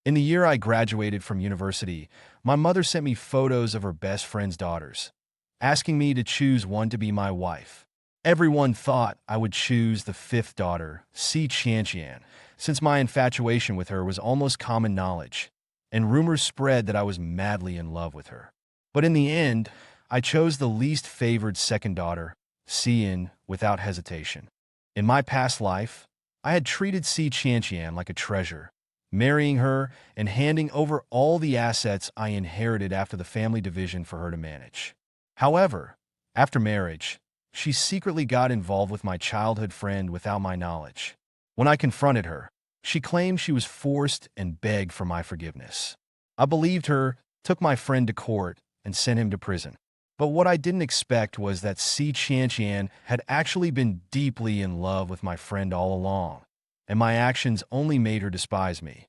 In the year I graduated from university, my mother sent me photos of her best friend's daughters, asking me to choose one to be my wife. Everyone thought I would choose the fifth daughter, Si Chanchian, since my infatuation with her was almost common knowledge, and rumors spread that I was madly in love with her. But in the end, I chose the least favored second daughter, Si, without hesitation. In my past life, I had treated Si Chanchian like a treasure, marrying her and handing over all the assets I inherited after the family division for her to manage. However, after marriage, she secretly got involved with my childhood friend without my knowledge. When I confronted her, she claimed she was forced and begged for my forgiveness. I believed her, took my friend to court, and sent him to prison. But what I didn't expect was that Si Chanchian had actually been deeply in love with my friend all along, and my actions only made her despise me.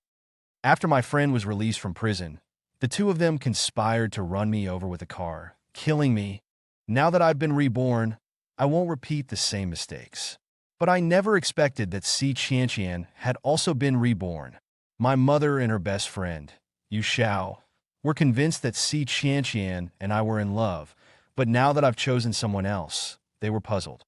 After my friend was released from prison, the two of them conspired to run me over with a car, killing me. Now that I've been reborn, I won't repeat the same mistakes. But I never expected that Si Chanchian had also been reborn. My mother and her best friend, Yu Xiao, were convinced that Si Chanchian and I were in love, but now that I've chosen someone else, they were puzzled.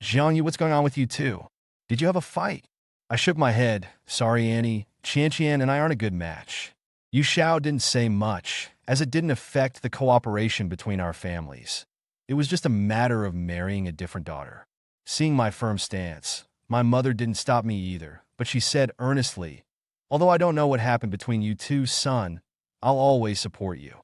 Jiang Yu, what's going on with you two? Did you have a fight? I shook my head. Sorry, Annie. Chanchian and I aren't a good match. Yu Xiao didn't say much, as it didn't affect the cooperation between our families. It was just a matter of marrying a different daughter. Seeing my firm stance, my mother didn't stop me either, but she said earnestly, "Although I don't know what happened between you two, son, I'll always support you."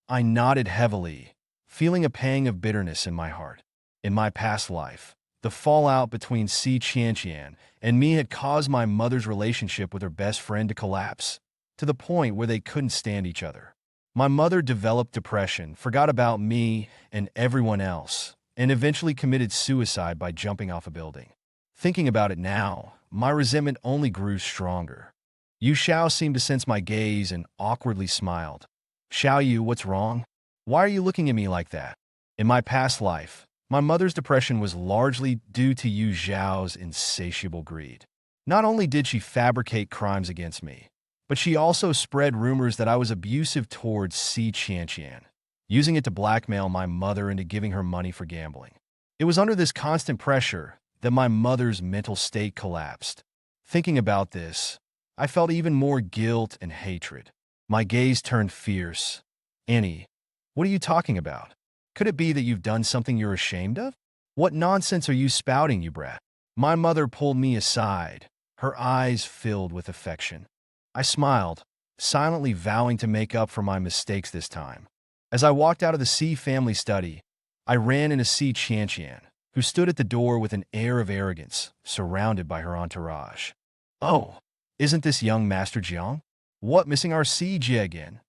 I nodded heavily, feeling a pang of bitterness in my heart. In my past life, the fallout between Si Chanchian and me had caused my mother's relationship with her best friend to collapse, to the point where they couldn't stand each other. My mother developed depression, forgot about me and everyone else, and eventually committed suicide by jumping off a building. Thinking about it now, my resentment only grew stronger. Yu Xiao seemed to sense my gaze and awkwardly smiled. "Xiao Yu, what's wrong? Why are you looking at me like that?" In my past life, my mother's depression was largely due to Yu Xiao's insatiable greed. Not only did she fabricate crimes against me, but she also spread rumors that I was abusive towards Si Chanchian, using it to blackmail my mother into giving her money for gambling. It was under this constant pressure that my mother's mental state collapsed. Thinking about this, I felt even more guilt and hatred. My gaze turned fierce. "Annie, what are you talking about? Could it be that you've done something you're ashamed of? What nonsense are you spouting, you brat?" My mother pulled me aside, her eyes filled with affection. I smiled, silently vowing to make up for my mistakes this time. As I walked out of the Si family study, I ran into Si Chanchian, who stood at the door with an air of arrogance, surrounded by her entourage. "Oh, isn't this young Master Jiang? What, missing our Si Jie again?"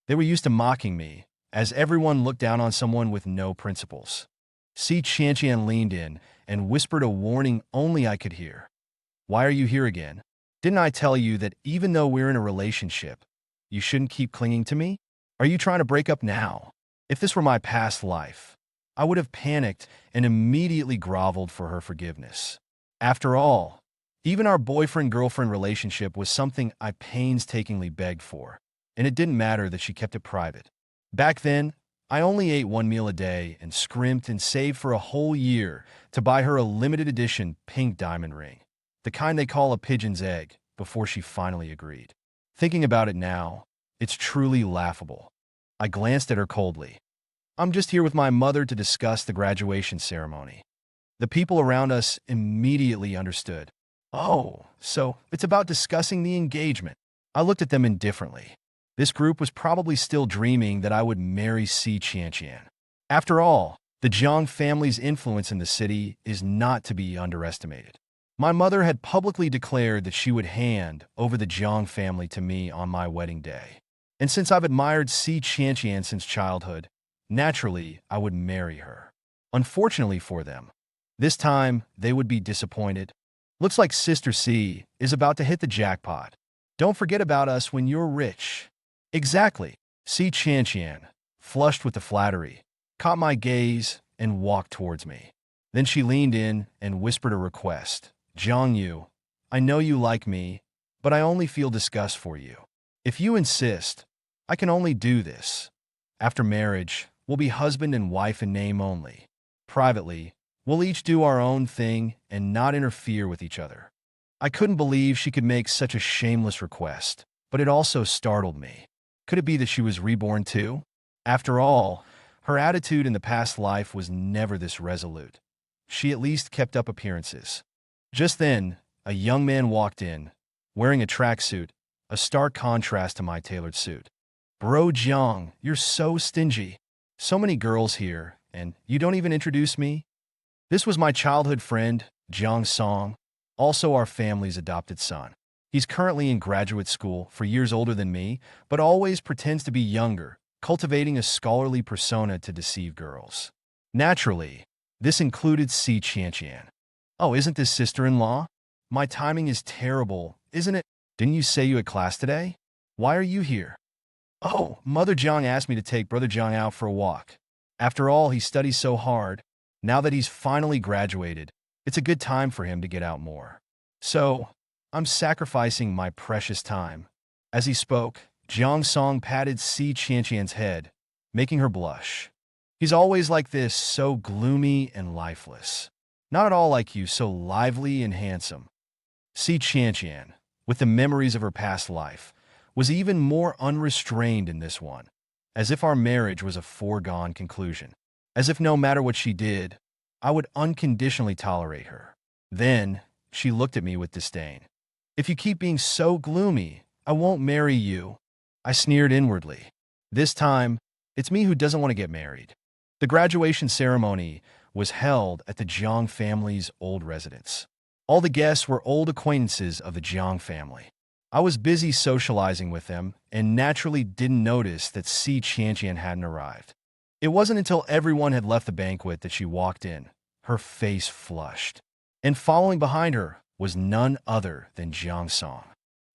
They were used to mocking me, as everyone looked down on someone with no principles. Si Chanchian leaned in and whispered a warning only I could hear. "Why are you here again? Didn't I tell you that even though we're in a relationship, you shouldn't keep clinging to me? Are you trying to break up now?" If this were my past life, I would have panicked and immediately groveled for her forgiveness. After all, even our boyfriend-girlfriend relationship was something I painstakingly begged for, and it didn't matter that she kept it private. Back then, I only ate one meal a day and scrimped and saved for a whole year to buy her a limited edition pink diamond ring, the kind they call a pigeon's egg, before she finally agreed. Thinking about it now, it's truly laughable. I glanced at her coldly. "I'm just here with my mother to discuss the graduation ceremony." The people around us immediately understood. "Oh, so it's about discussing the engagement." I looked at them indifferently. This group was probably still dreaming that I would marry Si Chanchian. After all, the Jiang family's influence in the city is not to be underestimated. My mother had publicly declared that she would hand over the Jiang family to me on my wedding day. And since I've admired Si Chanchian since childhood, naturally I would marry her. Unfortunately for them, this time they would be disappointed. Looks like Sister C is about to hit the jackpot. "Don't forget about us when you're rich." Exactly. Si Chanchian, flushed with the flattery, caught my gaze and walked towards me. Then she leaned in and whispered a request. "Jiang Yu, I know you like me, but I only feel disgust for you. If you insist, I can only do this. After marriage, we'll be husband and wife in name only. Privately, we'll each do our own thing and not interfere with each other. I couldn't believe she could make such a shameless request, but it also startled me. Could it be that she was reborn too? After all, her attitude in the past life was never this resolute. She at least kept up appearances. Just then, a young man walked in, wearing a tracksuit, a stark contrast to my tailored suit. Bro Jiang, you're so stingy. So many girls here, and you don't even introduce me? This was my childhood friend, Jiang Song, also our family's adopted son. He's currently in graduate school, 4 years older than me, but always pretends to be younger, cultivating a scholarly persona to deceive girls. Naturally, this included Si Qianqian. Oh, isn't this sister-in-law? My timing is terrible, isn't it? Didn't you say you had class today? Why are you here? Oh, Mother Jiang asked me to take Brother Jiang out for a walk. After all, he studies so hard. Now that he's finally graduated, it's a good time for him to get out more. So, I'm sacrificing my precious time. As he spoke, Jiang Song patted Si Qianqian's head, making her blush. He's always like this, so gloomy and lifeless. Not at all like you, so lively and handsome. Si Qianqian, with the memories of her past life, was even more unrestrained in this one, as if our marriage was a foregone conclusion, as if no matter what she did, I would unconditionally tolerate her. Then, she looked at me with disdain. If you keep being so gloomy, I won't marry you. I sneered inwardly. This time, it's me who doesn't want to get married. The graduation ceremony was held at the Jiang family's old residence. All the guests were old acquaintances of the Jiang family. I was busy socializing with them and naturally didn't notice that Si Qianqian hadn't arrived. It wasn't until everyone had left the banquet that she walked in, her face flushed. And following behind her was none other than Jiang Song.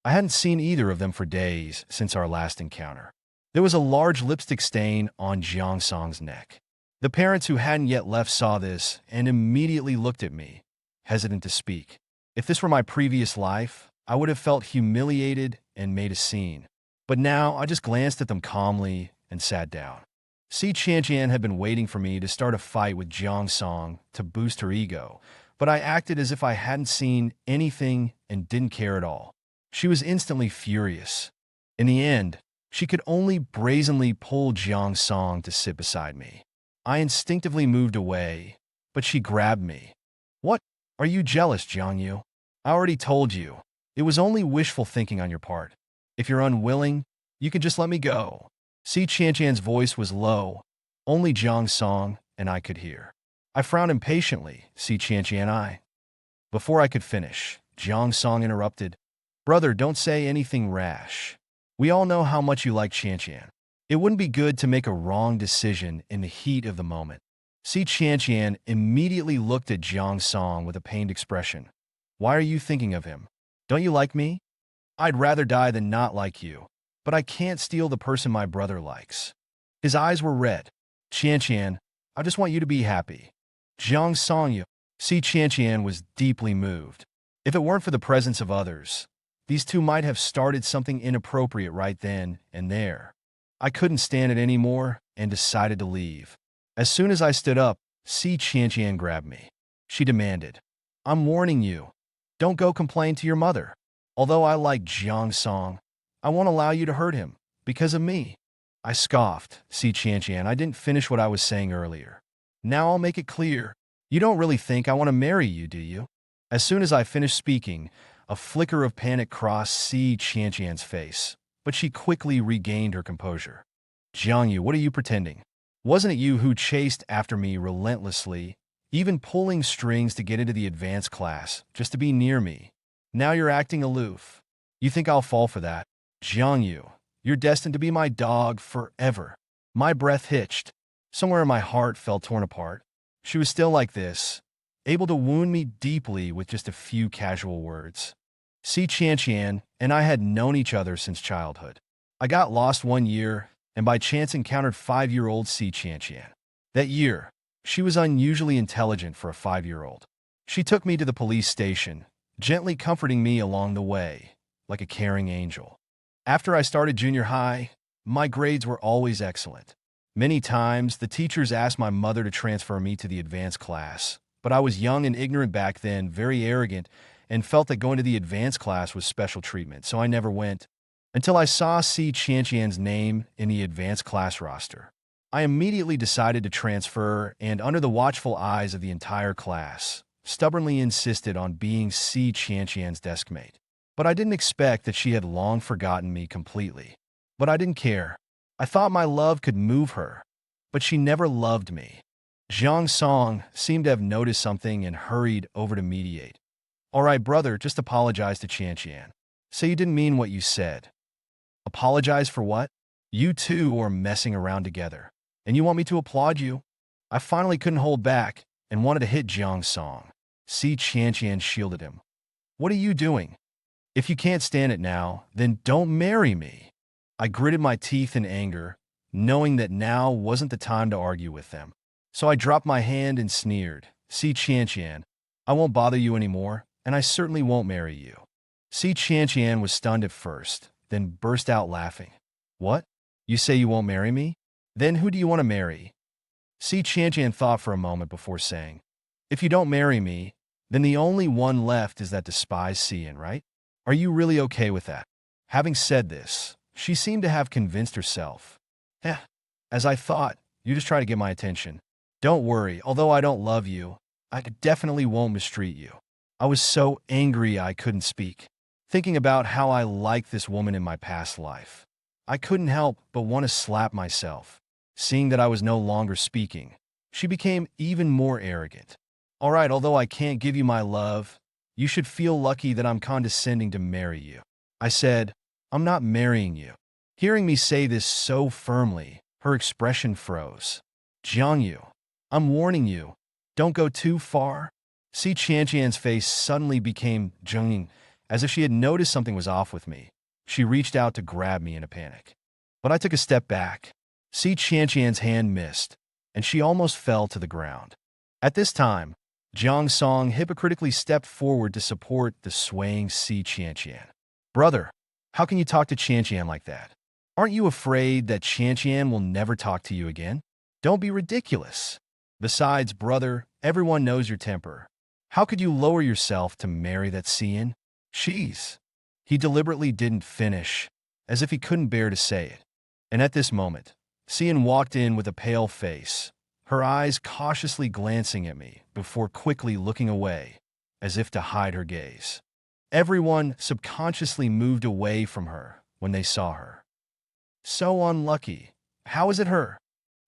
I hadn't seen either of them for days since our last encounter. There was a large lipstick stain on Jiang Song's neck. The parents who hadn't yet left saw this and immediately looked at me, hesitant to speak. If this were my previous life, I would have felt humiliated and made a scene. But now I just glanced at them calmly and sat down. Si Qianqian had been waiting for me to start a fight with Jiang Song to boost her ego, but I acted as if I hadn't seen anything and didn't care at all. She was instantly furious. In the end, she could only brazenly pull Jiang Song to sit beside me. I instinctively moved away, but she grabbed me. What? Are you jealous, Jiang Yu? I already told you. It was only wishful thinking on your part. If you're unwilling, you can just let me go. Si Qianqian's voice was low. Only Jiang Song and I could hear. I frowned impatiently, Si Qianqian. Before I could finish, Jiang Song interrupted. Brother, don't say anything rash. We all know how much you like Qianqian. It wouldn't be good to make a wrong decision in the heat of the moment. Si Qianqian immediately looked at Jiang Song with a pained expression. Why are you thinking of him? Don't you like me? I'd rather die than not like you, but I can't steal the person my brother likes. His eyes were red. Qianqian, I just want you to be happy. Jiang Song, Si Qianqian was deeply moved. If it weren't for the presence of others, these two might have started something inappropriate right then and there. I couldn't stand it anymore and decided to leave. As soon as I stood up, Si Qianqian grabbed me. She demanded, I'm warning you. Don't go complain to your mother. Although I like Jiang Song, I won't allow you to hurt him, because of me. I scoffed, Si Qianqian. I didn't finish what I was saying earlier. Now I'll make it clear. You don't really think I want to marry you, do you? As soon as I finished speaking, a flicker of panic crossed Si Qianqian's face, but she quickly regained her composure. Jiang Yu, what are you pretending? Wasn't it you who chased after me relentlessly, even pulling strings to get into the advanced class, just to be near me? Now you're acting aloof. You think I'll fall for that? Jiang Yu, you're destined to be my dog forever. My breath hitched. Somewhere in my heart felt torn apart. She was still like this, able to wound me deeply with just a few casual words. Si Qianqian and I had known each other since childhood. I got lost one year and by chance encountered 5-year-old Si Qianqian. That year, she was unusually intelligent for a 5-year-old. She took me to the police station, gently comforting me along the way, like a caring angel. After I started junior high, my grades were always excellent. Many times, the teachers asked my mother to transfer me to the advanced class, but I was young and ignorant back then, very arrogant, and felt that going to the advanced class was special treatment, so I never went until I saw C. Chanchian's name in the advanced class roster. I immediately decided to transfer, and under the watchful eyes of the entire class, stubbornly insisted on being C. Chanchian's deskmate. But I didn't expect that she had long forgotten me completely. But I didn't care. I thought my love could move her, but she never loved me. Zhang Song seemed to have noticed something and hurried over to mediate. All right, brother, just apologize to Chanchian. Say you didn't mean what you said. Apologize for what? You two are messing around together, and you want me to applaud you? I finally couldn't hold back and wanted to hit Zhang Song. See, Chanchian shielded him. What are you doing? If you can't stand it now, then don't marry me. I gritted my teeth in anger, knowing that now wasn't the time to argue with them. So I dropped my hand and sneered. See, Chanchian, I won't bother you anymore, and I certainly won't marry you. See, Chanchian was stunned at first, then burst out laughing. What? You say you won't marry me? Then who do you want to marry? See, Chanchian thought for a moment before saying, if you don't marry me, then the only one left is that despised Cian, right? Are you really okay with that? Having said this, she seemed to have convinced herself. As I thought, you just try to get my attention. Don't worry, although I don't love you, I definitely won't mistreat you. I was so angry I couldn't speak, thinking about how I liked this woman in my past life. I couldn't help but want to slap myself. Seeing that I was no longer speaking, she became even more arrogant. All right, although I can't give you my love, you should feel lucky that I'm condescending to marry you. I said, I'm not marrying you. Hearing me say this so firmly, her expression froze. Jiang Yu, I'm warning you, don't go too far. See, Chanchian's face suddenly became Zheng, as if she had noticed something was off with me. She reached out to grab me in a panic. But I took a step back. See, Chanchian's hand missed, and she almost fell to the ground. At this time, Zhang Song hypocritically stepped forward to support the swaying Si Chanchian. Brother, how can you talk to Chanchian like that? Aren't you afraid that Chanchian will never talk to you again? Don't be ridiculous. Besides, brother, everyone knows your temper. How could you lower yourself to marry that Cian? She's. He deliberately didn't finish, as if he couldn't bear to say it. And at this moment, Cian walked in with a pale face, her eyes cautiously glancing at me before quickly looking away, as if to hide her gaze. Everyone subconsciously moved away from her when they saw her. So unlucky. How is it her?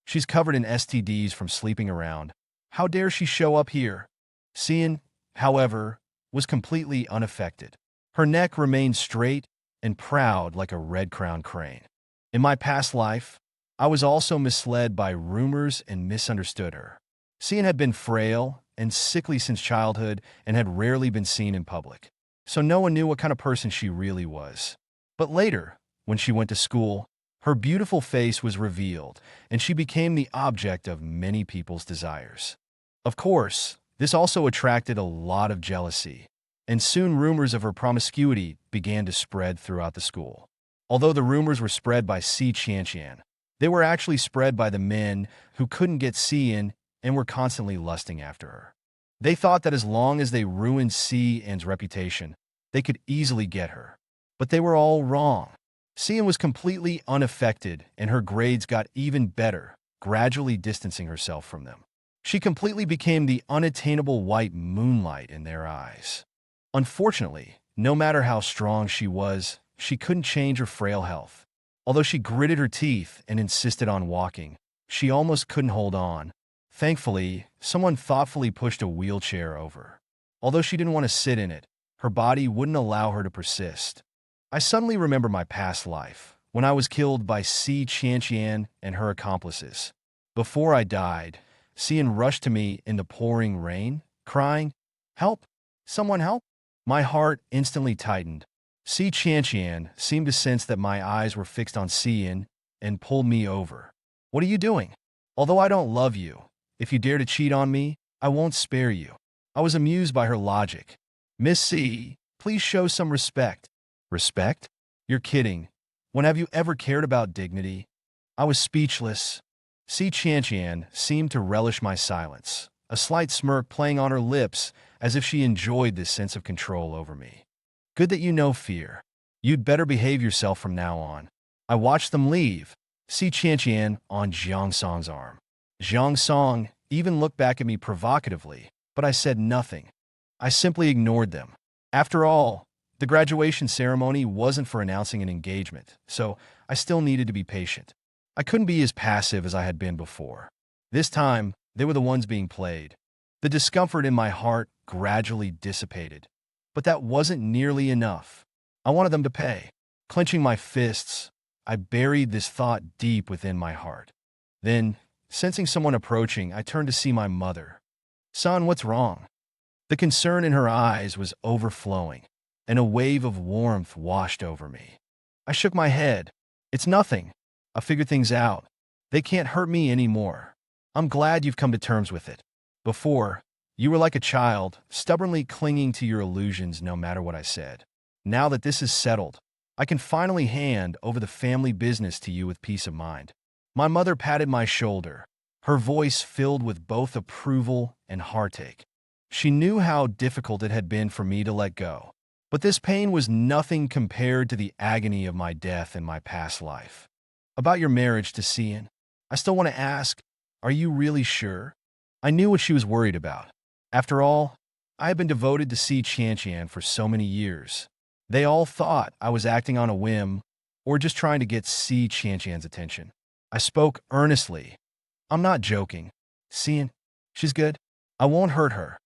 She's covered in STDs from sleeping around. How dare she show up here? Cian, however, was completely unaffected. Her neck remained straight and proud like a red-crowned crane. In my past life, I was also misled by rumors and misunderstood her. Cian had been frail and sickly since childhood and had rarely been seen in public, so no one knew what kind of person she really was. But later, when she went to school, her beautiful face was revealed, and she became the object of many people's desires. Of course, this also attracted a lot of jealousy, and soon rumors of her promiscuity began to spread throughout the school. Although the rumors were spread by Si Chanchian, they were actually spread by the men who couldn't get Cian and were constantly lusting after her. They thought that as long as they ruined Cian's reputation, they could easily get her. But they were all wrong. Cian was completely unaffected, and her grades got even better, gradually distancing herself from them. She completely became the unattainable white moonlight in their eyes. Unfortunately, no matter how strong she was, she couldn't change her frail health. Although she gritted her teeth and insisted on walking, she almost couldn't hold on. Thankfully, someone thoughtfully pushed a wheelchair over. Although she didn't want to sit in it, her body wouldn't allow her to persist. I suddenly remember my past life, when I was killed by Si Chanchian and her accomplices. Before I died, Cian rushed to me in the pouring rain, crying, "Help! Someone help!" My heart instantly tightened. Si Chanchian seemed to sense that my eyes were fixed on Cian and pulled me over. What are you doing? Although I don't love you, if you dare to cheat on me, I won't spare you. I was amused by her logic. Miss C, please show some respect. Respect? You're kidding. When have you ever cared about dignity? I was speechless. Si Qianqian seemed to relish my silence, a slight smirk playing on her lips as if she enjoyed this sense of control over me. Good that you know fear. You'd better behave yourself from now on. I watched them leave, Si Qianqian on Jiang Song's arm. Jiang Song even looked back at me provocatively, but I said nothing. I simply ignored them. After all, the graduation ceremony wasn't for announcing an engagement, so I still needed to be patient. I couldn't be as passive as I had been before. This time, they were the ones being played. The discomfort in my heart gradually dissipated. But that wasn't nearly enough. I wanted them to pay. Clenching my fists, I buried this thought deep within my heart. Then, sensing someone approaching, I turned to see my mother. "Son, what's wrong?" The concern in her eyes was overflowing, and a wave of warmth washed over me. I shook my head. "It's nothing. I'll figure things out. They can't hurt me anymore. I'm glad you've come to terms with it. Before, you were like a child, stubbornly clinging to your illusions no matter what I said. Now that this is settled, I can finally hand over the family business to you with peace of mind." My mother patted my shoulder, her voice filled with both approval and heartache. She knew how difficult it had been for me to let go, but this pain was nothing compared to the agony of my death in my past life. "About your marriage to Cian, I still want to ask, are you really sure?" I knew what she was worried about. After all, I had been devoted to Si Qianqian for so many years. They all thought I was acting on a whim or just trying to get Si Qianqian's attention. I spoke earnestly. "I'm not joking. Cian, she's good. I won't hurt her."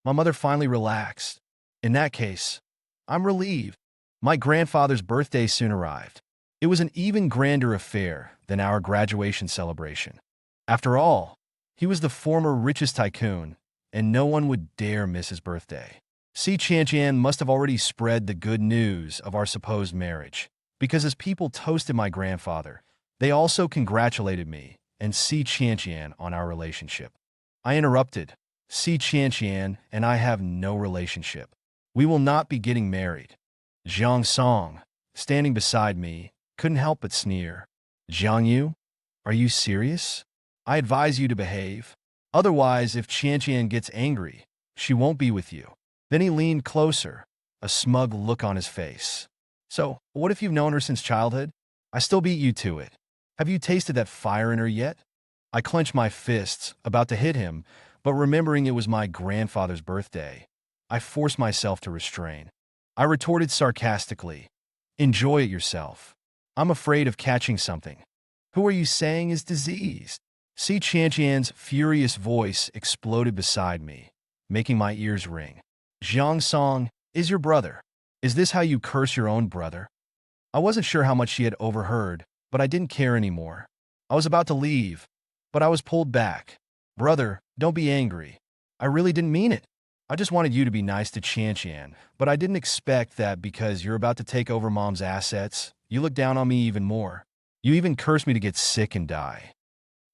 My mother finally relaxed. "In that case, I'm relieved." My grandfather's birthday soon arrived. It was an even grander affair than our graduation celebration. After all, he was the former richest tycoon, and no one would dare miss his birthday. Si Qianqian must have already spread the good news of our supposed marriage, because as people toasted my grandfather, they also congratulated me and Si Qianqian on our relationship. I interrupted. "Si Qianqian and I have no relationship. We will not be getting married." Jiang Song, standing beside me, couldn't help but sneer. "Jiang Yu, are you serious? I advise you to behave. Otherwise, if Qianqian gets angry, she won't be with you." Then he leaned closer, a smug look on his face. "So, what if you've known her since childhood? I still beat you to it. Have you tasted that fire in her yet?" I clenched my fists, about to hit him, but remembering it was my grandfather's birthday, I forced myself to restrain. I retorted sarcastically, "Enjoy it yourself. I'm afraid of catching something." "Who are you saying is diseased?" Si Qianqian's furious voice exploded beside me, making my ears ring. "Jiang Song is your brother. Is this how you curse your own brother?" I wasn't sure how much she had overheard, but I didn't care anymore. I was about to leave, but I was pulled back. "Brother, don't be angry. I really didn't mean it. I just wanted you to be nice to Qianqian, but I didn't expect that because you're about to take over Mom's assets, you look down on me even more. You even cursed me to get sick and die."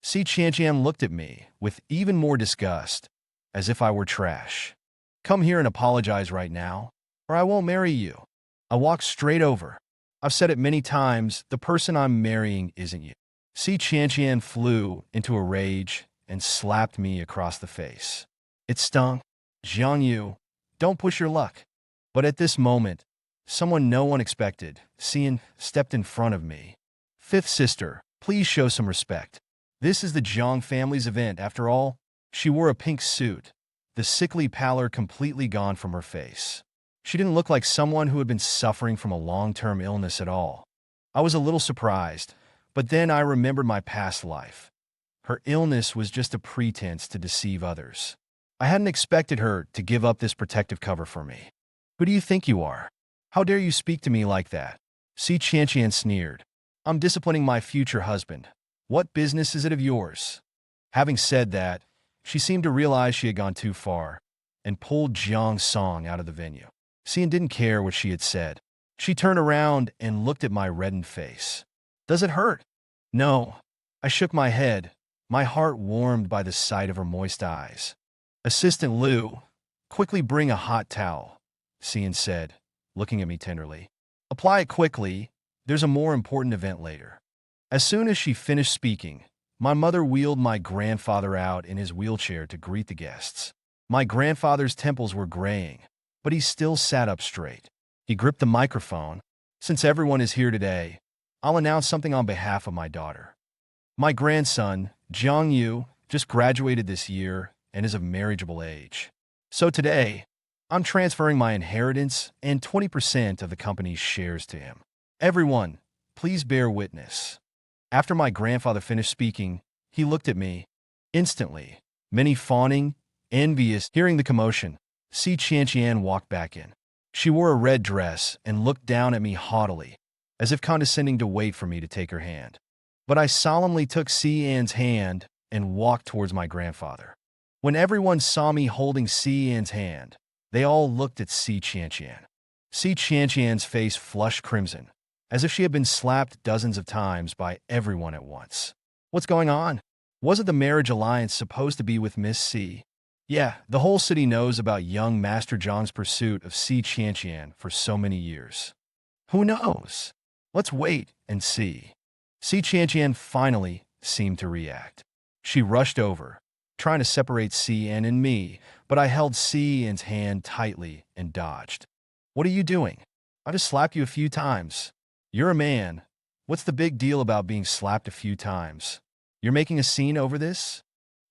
Si Qianqian looked at me with even more disgust, as if I were trash. "Come here and apologize right now, or I won't marry you." I walked straight over. "I've said it many times, the person I'm marrying isn't you." Si Qianqian flew into a rage and slapped me across the face. It stung. "Jiang Yu, don't push your luck." But at this moment, someone no one expected, Cian, stepped in front of me. "Fifth sister, please show some respect. This is the Jiang family's event, after all." She wore a pink suit, the sickly pallor completely gone from her face. She didn't look like someone who had been suffering from a long-term illness at all. I was a little surprised, but then I remembered my past life. Her illness was just a pretense to deceive others. I hadn't expected her to give up this protective cover for me. "Who do you think you are? How dare you speak to me like that?" Si Qianqian sneered. "I'm disciplining my future husband. What business is it of yours?" Having said that, she seemed to realize she had gone too far and pulled Jiang Song out of the venue. Cian didn't care what she had said. She turned around and looked at my reddened face. "Does it hurt?" "No." I shook my head, my heart warmed by the sight of her moist eyes. "Assistant Liu, quickly bring a hot towel," Cian said, looking at me tenderly. Apply it quickly. There's a more important event later. As soon as she finished speaking, my mother wheeled my grandfather out in his wheelchair to greet the guests. My grandfather's temples were graying, but he still sat up straight. He gripped the microphone. Since everyone is here today, I'll announce something on behalf of my daughter. My grandson, Jiang Yu, just graduated this year and is of marriageable age. So today, I'm transferring my inheritance and 20% of the company's shares to him. Everyone, please bear witness. After my grandfather finished speaking, he looked at me. Instantly, many fawning, envious, hearing the commotion, Si Qianqian walked back in. She wore a red dress and looked down at me haughtily, as if condescending to wait for me to take her hand. But I solemnly took Si An's hand and walked towards my grandfather. When everyone saw me holding Si An's hand, they all looked at Si Qianqian. Si Qianqian's face flushed crimson, as if she had been slapped dozens of times by everyone at once. What's going on? Wasn't the marriage alliance supposed to be with Miss Si? Yeah, the whole city knows about young Master Zhang's pursuit of Si Qianqian for so many years. Who knows? Let's wait and see. Si Qianqian finally seemed to react. She rushed over, trying to separate Si An and me, but I held Si An's hand tightly and dodged. What are you doing? I just slapped you a few times. You're a man. What's the big deal about being slapped a few times? You're making a scene over this?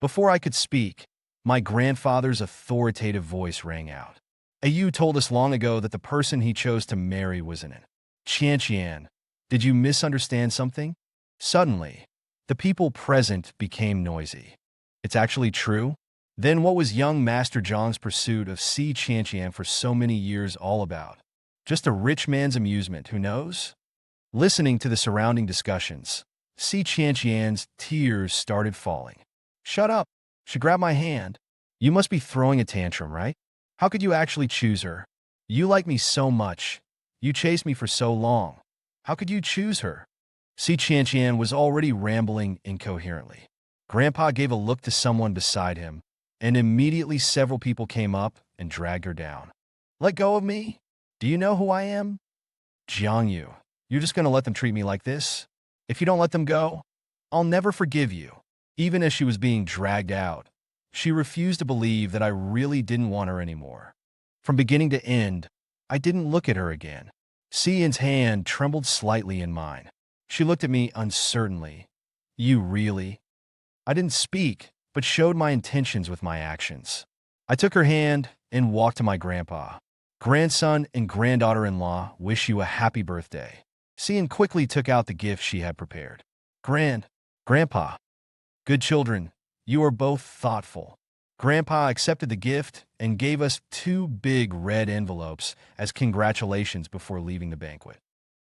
Before I could speak, my grandfather's authoritative voice rang out. You told us long ago that the person he chose to marry was in it. Qianqian, did you misunderstand something? Suddenly, the people present became noisy. It's actually true? Then what was young Master Zhang's pursuit of Si Qianqian for so many years all about? Just a rich man's amusement, who knows? Listening to the surrounding discussions, Si Qianqian's tears started falling. Shut up! She grabbed my hand. You must be throwing a tantrum, right? How could you actually choose her? You like me so much. You chased me for so long. How could you choose her? Si Qianqian was already rambling incoherently. Grandpa gave a look to someone beside him, and immediately several people came up and dragged her down. Let go of me? Do you know who I am? Jiang Yu, you're just going to let them treat me like this? If you don't let them go, I'll never forgive you. Even as she was being dragged out, she refused to believe that I really didn't want her anymore. From beginning to end, I didn't look at her again. Si An's hand trembled slightly in mine. She looked at me uncertainly. You really? I didn't speak, but showed my intentions with my actions. I took her hand and walked to my grandpa. Grandson and granddaughter-in-law wish you a happy birthday. Si An quickly took out the gift she had prepared. Grandpa. Good children, you are both thoughtful. Grandpa accepted the gift and gave us 2 big red envelopes as congratulations before leaving the banquet.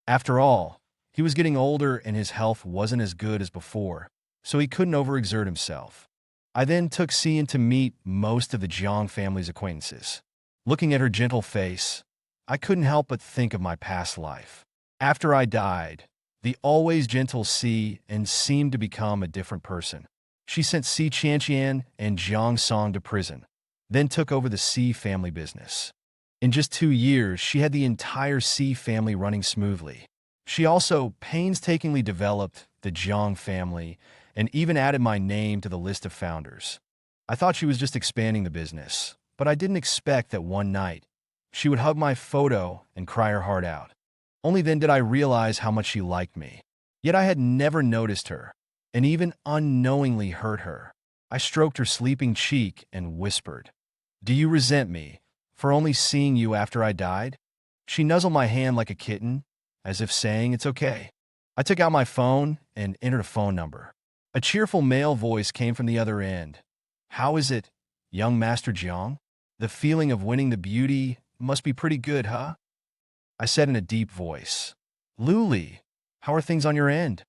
After all, he was getting older and his health wasn't as good as before, so he couldn't overexert himself. I then took Si An to meet most of the Jiang family's acquaintances. Looking at her gentle face, I couldn't help but think of my past life. After I died, the always gentle Si An seemed to become a different person. She sent Si Qianqian and Jiang Song to prison, then took over the Si family business. In just 2 years, she had the entire Si family running smoothly. She also painstakingly developed the Jiang family and even added my name to the list of founders. I thought she was just expanding the business, but I didn't expect that one night she would hug my photo and cry her heart out. Only then did I realize how much she liked me. Yet I had never noticed her, and even unknowingly hurt her. I stroked her sleeping cheek and whispered, "Do you resent me for only seeing you after I died?" She nuzzled my hand like a kitten, as if saying it's okay. I took out my phone and entered a phone number. A cheerful male voice came from the other end. How is it, young Master Jiang? The feeling of winning the beauty must be pretty good, huh? I said in a deep voice. Luli, how are things on your end?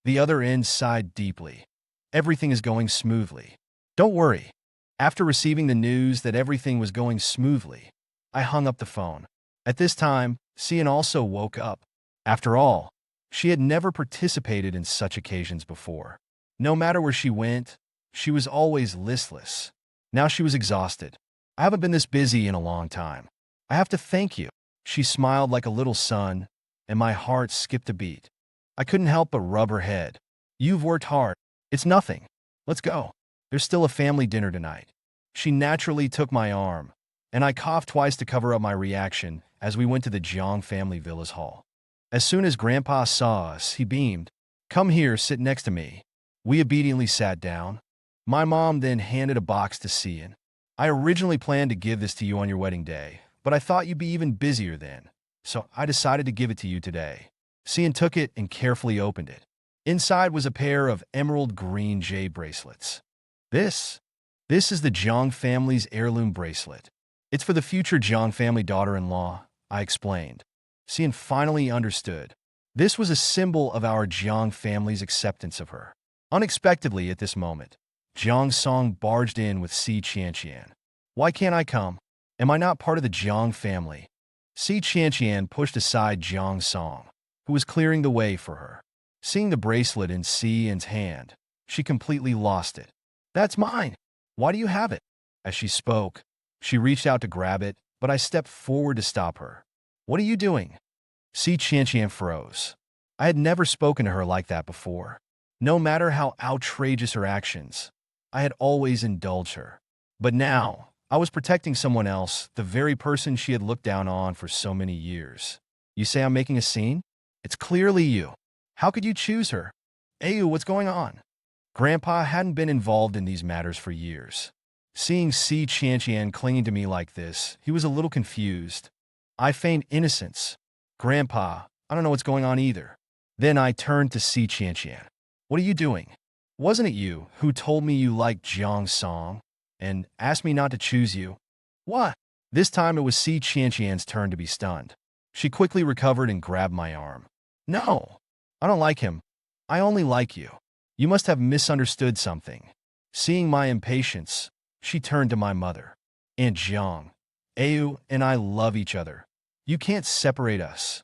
The other end sighed deeply. Everything is going smoothly. Don't worry. After receiving the news that everything was going smoothly, I hung up the phone. At this time, Cian also woke up. After all, she had never participated in such occasions before. No matter where she went, she was always listless. Now she was exhausted. I haven't been this busy in a long time. I have to thank you. She smiled like a little sun. and my heart skipped a beat. I couldn't help but rub her head. You've worked hard. It's nothing. Let's go. There's still a family dinner tonight. She naturally took my arm, and I coughed twice to cover up my reaction as we went to the Jiang family villa's hall. As soon as Grandpa saw us, he beamed. Come here, sit next to me. We obediently sat down. My mom then handed a box to Cian. I originally planned to give this to you on your wedding day, but I thought you'd be even busier then, so I decided to give it to you today. Cian took it and carefully opened it. Inside was a pair of emerald green jade bracelets. This is the Jiang family's heirloom bracelet. It's for the future Jiang family daughter-in-law, I explained. Cian finally understood. This was a symbol of our Jiang family's acceptance of her. Unexpectedly at this moment, Jiang Song barged in with Si Qianqian. Why can't I come? Am I not part of the Jiang family? Si Qianqian pushed aside Jiang Song, who was clearing the way for her. Seeing the bracelet in Cian's hand, she completely lost it. That's mine. Why do you have it? As she spoke, she reached out to grab it, but I stepped forward to stop her. What are you doing? Si Qianqian froze. I had never spoken to her like that before. No matter how outrageous her actions, I had always indulged her. But now, I was protecting someone else, the very person she had looked down on for so many years. You say I'm making a scene? It's clearly you. How could you choose her? Ayu, what's going on? Grandpa hadn't been involved in these matters for years. Seeing Si Qianqian clinging to me like this, he was a little confused. I feigned innocence. Grandpa, I don't know what's going on either. Then I turned to Si Qianqian. What are you doing? Wasn't it you who told me you liked Jiang Song and asked me not to choose you? What? This time it was Si Qianqian's turn to be stunned. She quickly recovered and grabbed my arm. No, I don't like him. I only like you. You must have misunderstood something. Seeing my impatience, she turned to my mother. Aunt Jiang, Ayu and I love each other. You can't separate us.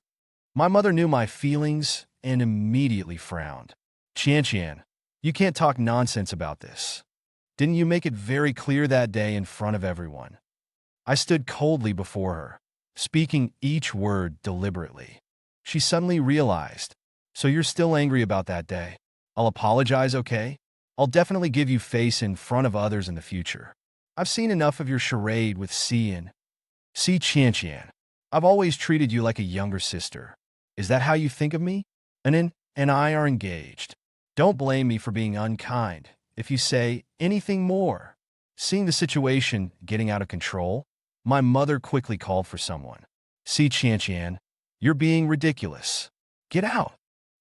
My mother knew my feelings and immediately frowned. Qianqian, you can't talk nonsense about this. Didn't you make it very clear that day in front of everyone? I stood coldly before her, speaking each word deliberately. She suddenly realized, so you're still angry about that day. I'll apologize, okay? I'll definitely give you face in front of others in the future. I've seen enough of your charade with Si Qianqian. I've always treated you like a younger sister. Is that how you think of me? And I are engaged. Don't blame me for being unkind if you say anything more. Seeing the situation getting out of control, my mother quickly called for someone. Si Qianqian, you're being ridiculous. Get out.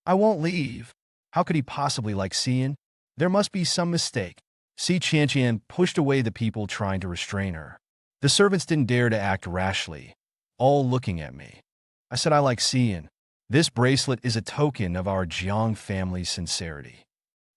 I won't leave. How could he possibly like Cian? There must be some mistake. Si Qianqian pushed away the people trying to restrain her. The servants didn't dare to act rashly, all looking at me. I said I like Cian. This bracelet is a token of our Jiang family's sincerity.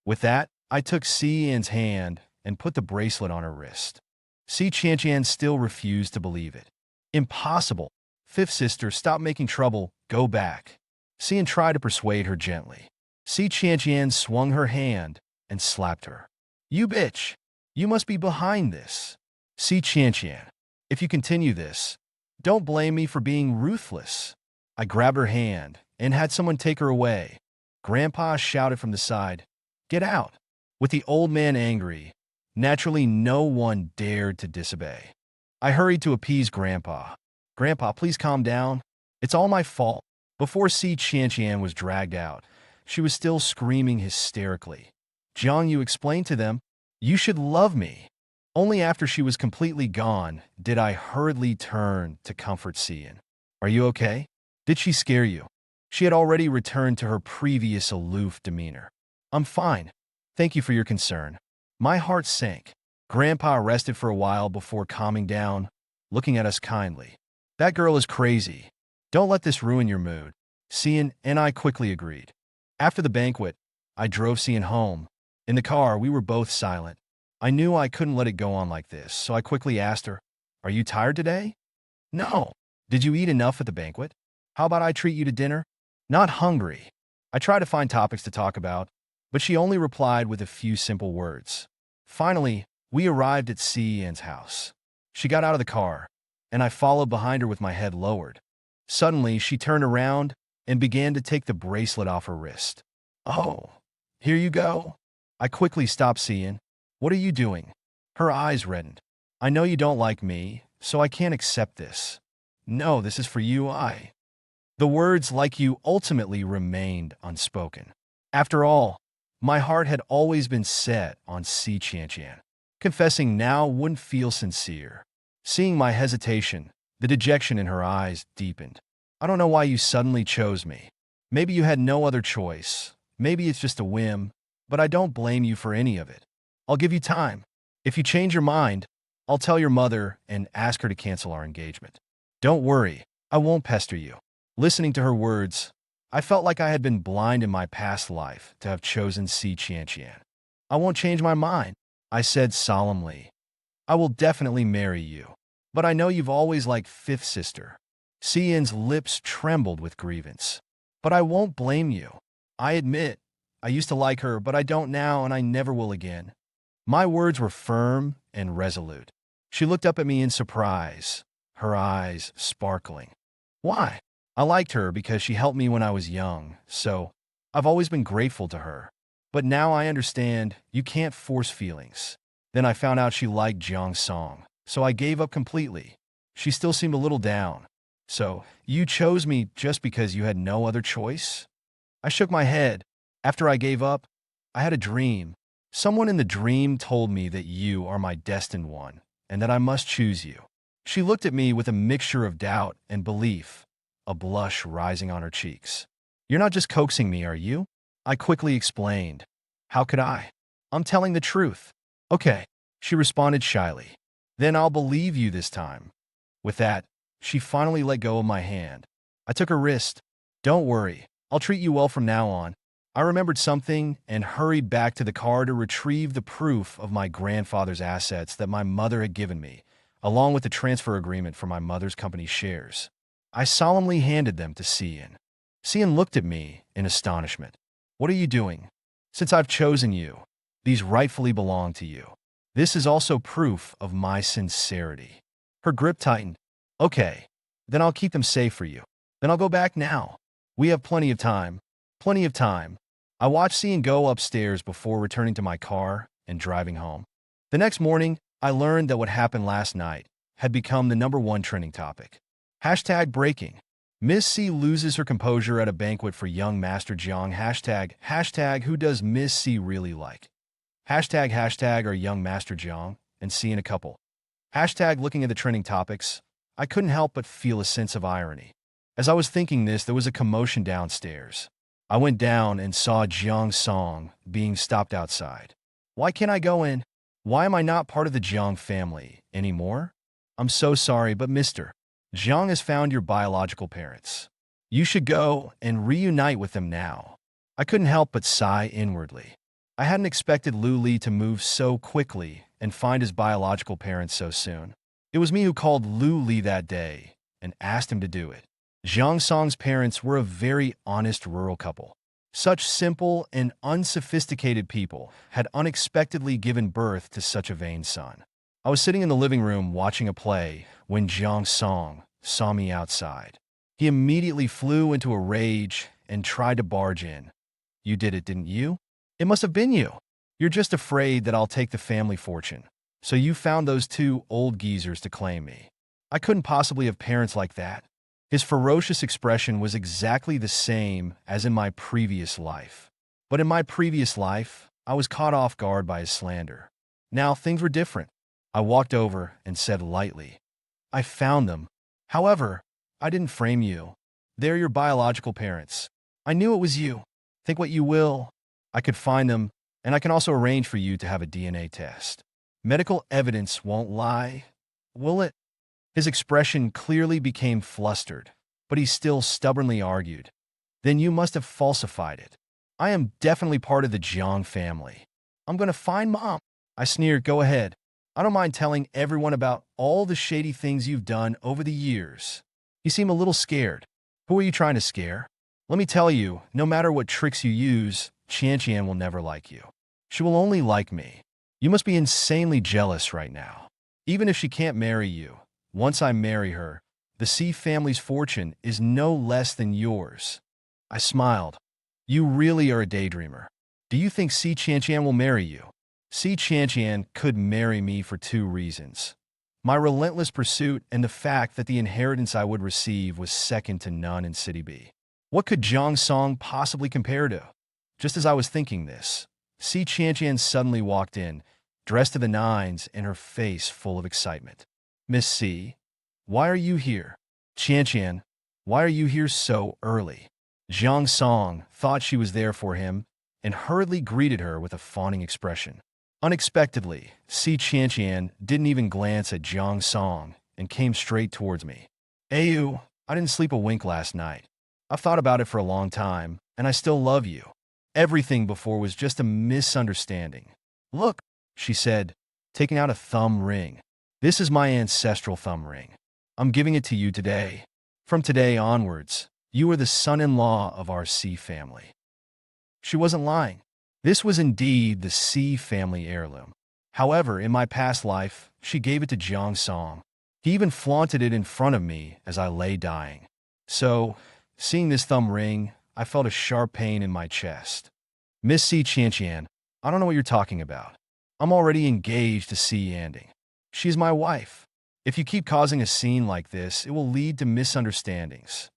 With that, I took Cian's hand and put the bracelet on her wrist. Si Qianqian still refused to believe it. Impossible. Fifth sister, stop making trouble. Go back. Cian tried to persuade her gently. Si Qianqian swung her hand and slapped her. You bitch! You must be behind this. Si Qianqian, if you continue this, don't blame me for being ruthless. I grabbed her hand and had someone take her away. Grandpa shouted from the side, Get out! With the old man angry, naturally no one dared to disobey. I hurried to appease Grandpa. Grandpa, please calm down. It's all my fault. Before Si Qianqian was dragged out, she was still screaming hysterically. Jiang, you explained to them, you should love me. Only after she was completely gone did I hurriedly turn to comfort Cian. Are you okay? Did she scare you? She had already returned to her previous aloof demeanor. I'm fine. Thank you for your concern. My heart sank. Grandpa rested for a while before calming down, looking at us kindly. That girl is crazy. Don't let this ruin your mood. Cian and I quickly agreed. After the banquet, I drove Cian home. In the car, we were both silent. I knew I couldn't let it go on like this, so I quickly asked her, Are you tired today? No. Did you eat enough at the banquet? How about I treat you to dinner? Not hungry. I tried to find topics to talk about, but she only replied with a few simple words. Finally, we arrived at Cian's house. She got out of the car, and I followed behind her with my head lowered. Suddenly, she turned around and began to take the bracelet off her wrist. Oh, here you go. I quickly stopped seeing. What are you doing? Her eyes reddened. I know you don't like me, so I can't accept this. No, this is for you, The words like you ultimately remained unspoken. After all, my heart had always been set on Si Qianqian. Confessing now wouldn't feel sincere. Seeing my hesitation, the dejection in her eyes deepened. I don't know why you suddenly chose me. Maybe you had no other choice. Maybe it's just a whim, but I don't blame you for any of it. I'll give you time. If you change your mind, I'll tell your mother and ask her to cancel our engagement. Don't worry, I won't pester you. Listening to her words, I felt like I had been blind in my past life to have chosen Si Qianqian. I won't change my mind, I said solemnly. I will definitely marry you. But I know you've always liked fifth sister. Xian's lips trembled with grievance. But I won't blame you. I admit, I used to like her, but I don't now and I never will again. My words were firm and resolute. She looked up at me in surprise, her eyes sparkling. Why? I liked her because she helped me when I was young, so I've always been grateful to her. But now I understand you can't force feelings. Then I found out she liked Jiang Song, so I gave up completely. She still seemed a little down. So, you chose me just because you had no other choice? I shook my head. After I gave up, I had a dream. Someone in the dream told me that you are my destined one, and that I must choose you. She looked at me with a mixture of doubt and belief, a blush rising on her cheeks. You're not just coaxing me, are you? I quickly explained. How could I? I'm telling the truth. Okay, she responded shyly. Then I'll believe you this time. With that, she finally let go of my hand. I took her wrist. Don't worry, I'll treat you well from now on. I remembered something and hurried back to the car to retrieve the proof of my grandfather's assets that my mother had given me, along with the transfer agreement for my mother's company shares. I solemnly handed them to Cian. Cian looked at me in astonishment. What are you doing? Since I've chosen you, these rightfully belong to you. This is also proof of my sincerity. Her grip tightened. Okay, then I'll keep them safe for you. Then I'll go back now. We have plenty of time. Plenty of time. I watched Cian go upstairs before returning to my car and driving home. The next morning, I learned that what happened last night had become the #1 trending topic. Hashtag breaking. Miss C loses her composure at a banquet for young Master Jiang. Hashtag who does Miss C really like? Hashtag are young Master Jiang and C in a couple. Hashtag looking at the trending topics, I couldn't help but feel a sense of irony. As I was thinking this, there was a commotion downstairs. I went down and saw Jiang Song being stopped outside. Why can't I go in? Why am I not part of the Jiang family anymore? I'm so sorry, but Mr. Jiang has found your biological parents. You should go and reunite with them now. I couldn't help but sigh inwardly. I hadn't expected Lu Li to move so quickly and find his biological parents so soon. It was me who called Lu Li that day and asked him to do it. Jiang Song's parents were a very honest rural couple. Such simple and unsophisticated people had unexpectedly given birth to such a vain son. I was sitting in the living room watching a play when Jiang Song saw me outside. He immediately flew into a rage and tried to barge in. You did it, didn't you? It must have been you. You're just afraid that I'll take the family fortune. So you found those two old geezers to claim me. I couldn't possibly have parents like that. His ferocious expression was exactly the same as in my previous life. But in my previous life, I was caught off guard by his slander. Now things were different. I walked over and said lightly, I found them. However, I didn't frame you. They're your biological parents. I knew it was you. Think what you will. I could find them, and I can also arrange for you to have a DNA test. Medical evidence won't lie, will it? His expression clearly became flustered, but he still stubbornly argued. Then you must have falsified it. I am definitely part of the Jiang family. I'm going to find Mom. I sneered, go ahead. I don't mind telling everyone about all the shady things you've done over the years. You seem a little scared. Who are you trying to scare? Let me tell you, no matter what tricks you use, Qianqian will never like you. She will only like me. You must be insanely jealous right now. Even if she can't marry you, once I marry her, the C family's fortune is no less than yours. I smiled. You really are a daydreamer. Do you think Si Qianqian will marry you? Si Qianqian could marry me for two reasons. My relentless pursuit and the fact that the inheritance I would receive was second to none in City B. What could Zhang Song possibly compare to? Just as I was thinking this, Si Qianqian suddenly walked in, dressed to the nines and her face full of excitement. Miss Si, why are you here? Qianqian, why are you here so early? Zhang Song thought she was there for him and hurriedly greeted her with a fawning expression. Unexpectedly, Si Qianqian didn't even glance at Zhang Song and came straight towards me. Ayu, I didn't sleep a wink last night. I've thought about it for a long time, and I still love you. Everything before was just a misunderstanding. Look, she said, taking out a thumb ring. This is my ancestral thumb ring. I'm giving it to you today. From today onwards, you are the son-in-law of our Si family. She wasn't lying. This was indeed the Si family heirloom. However, in my past life, she gave it to Zhang Song. He even flaunted it in front of me as I lay dying. So, seeing this thumb ring, I felt a sharp pain in my chest. Miss Si Qianqian, I don't know what you're talking about. I'm already engaged to Si Yanding. She's my wife. If you keep causing a scene like this, it will lead to misunderstandings.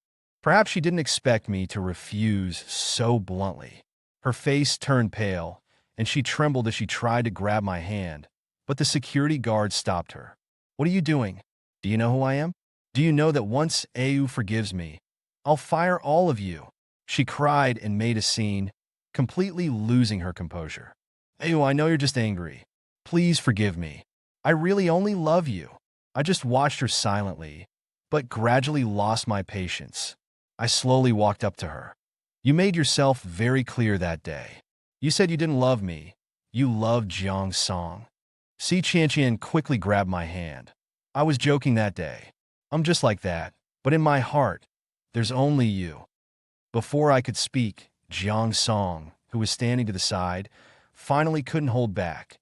Perhaps she didn't expect me to refuse so bluntly. Her face turned pale, and she trembled as she tried to grab my hand, but the security guard stopped her. What are you doing? Do you know who I am? Do you know that once Ayu forgives me, I'll fire all of you? She cried and made a scene, completely losing her composure. Ayu, I know you're just angry. Please forgive me. I really only love you. I just watched her silently, but gradually lost my patience. I slowly walked up to her. You made yourself very clear that day. You said you didn't love me. You loved Zhang Song. Si Qianqian quickly grabbed my hand. I was joking that day. I'm just like that, but in my heart, there's only you. Before I could speak, Zhang Song, who was standing to the side, finally couldn't hold back.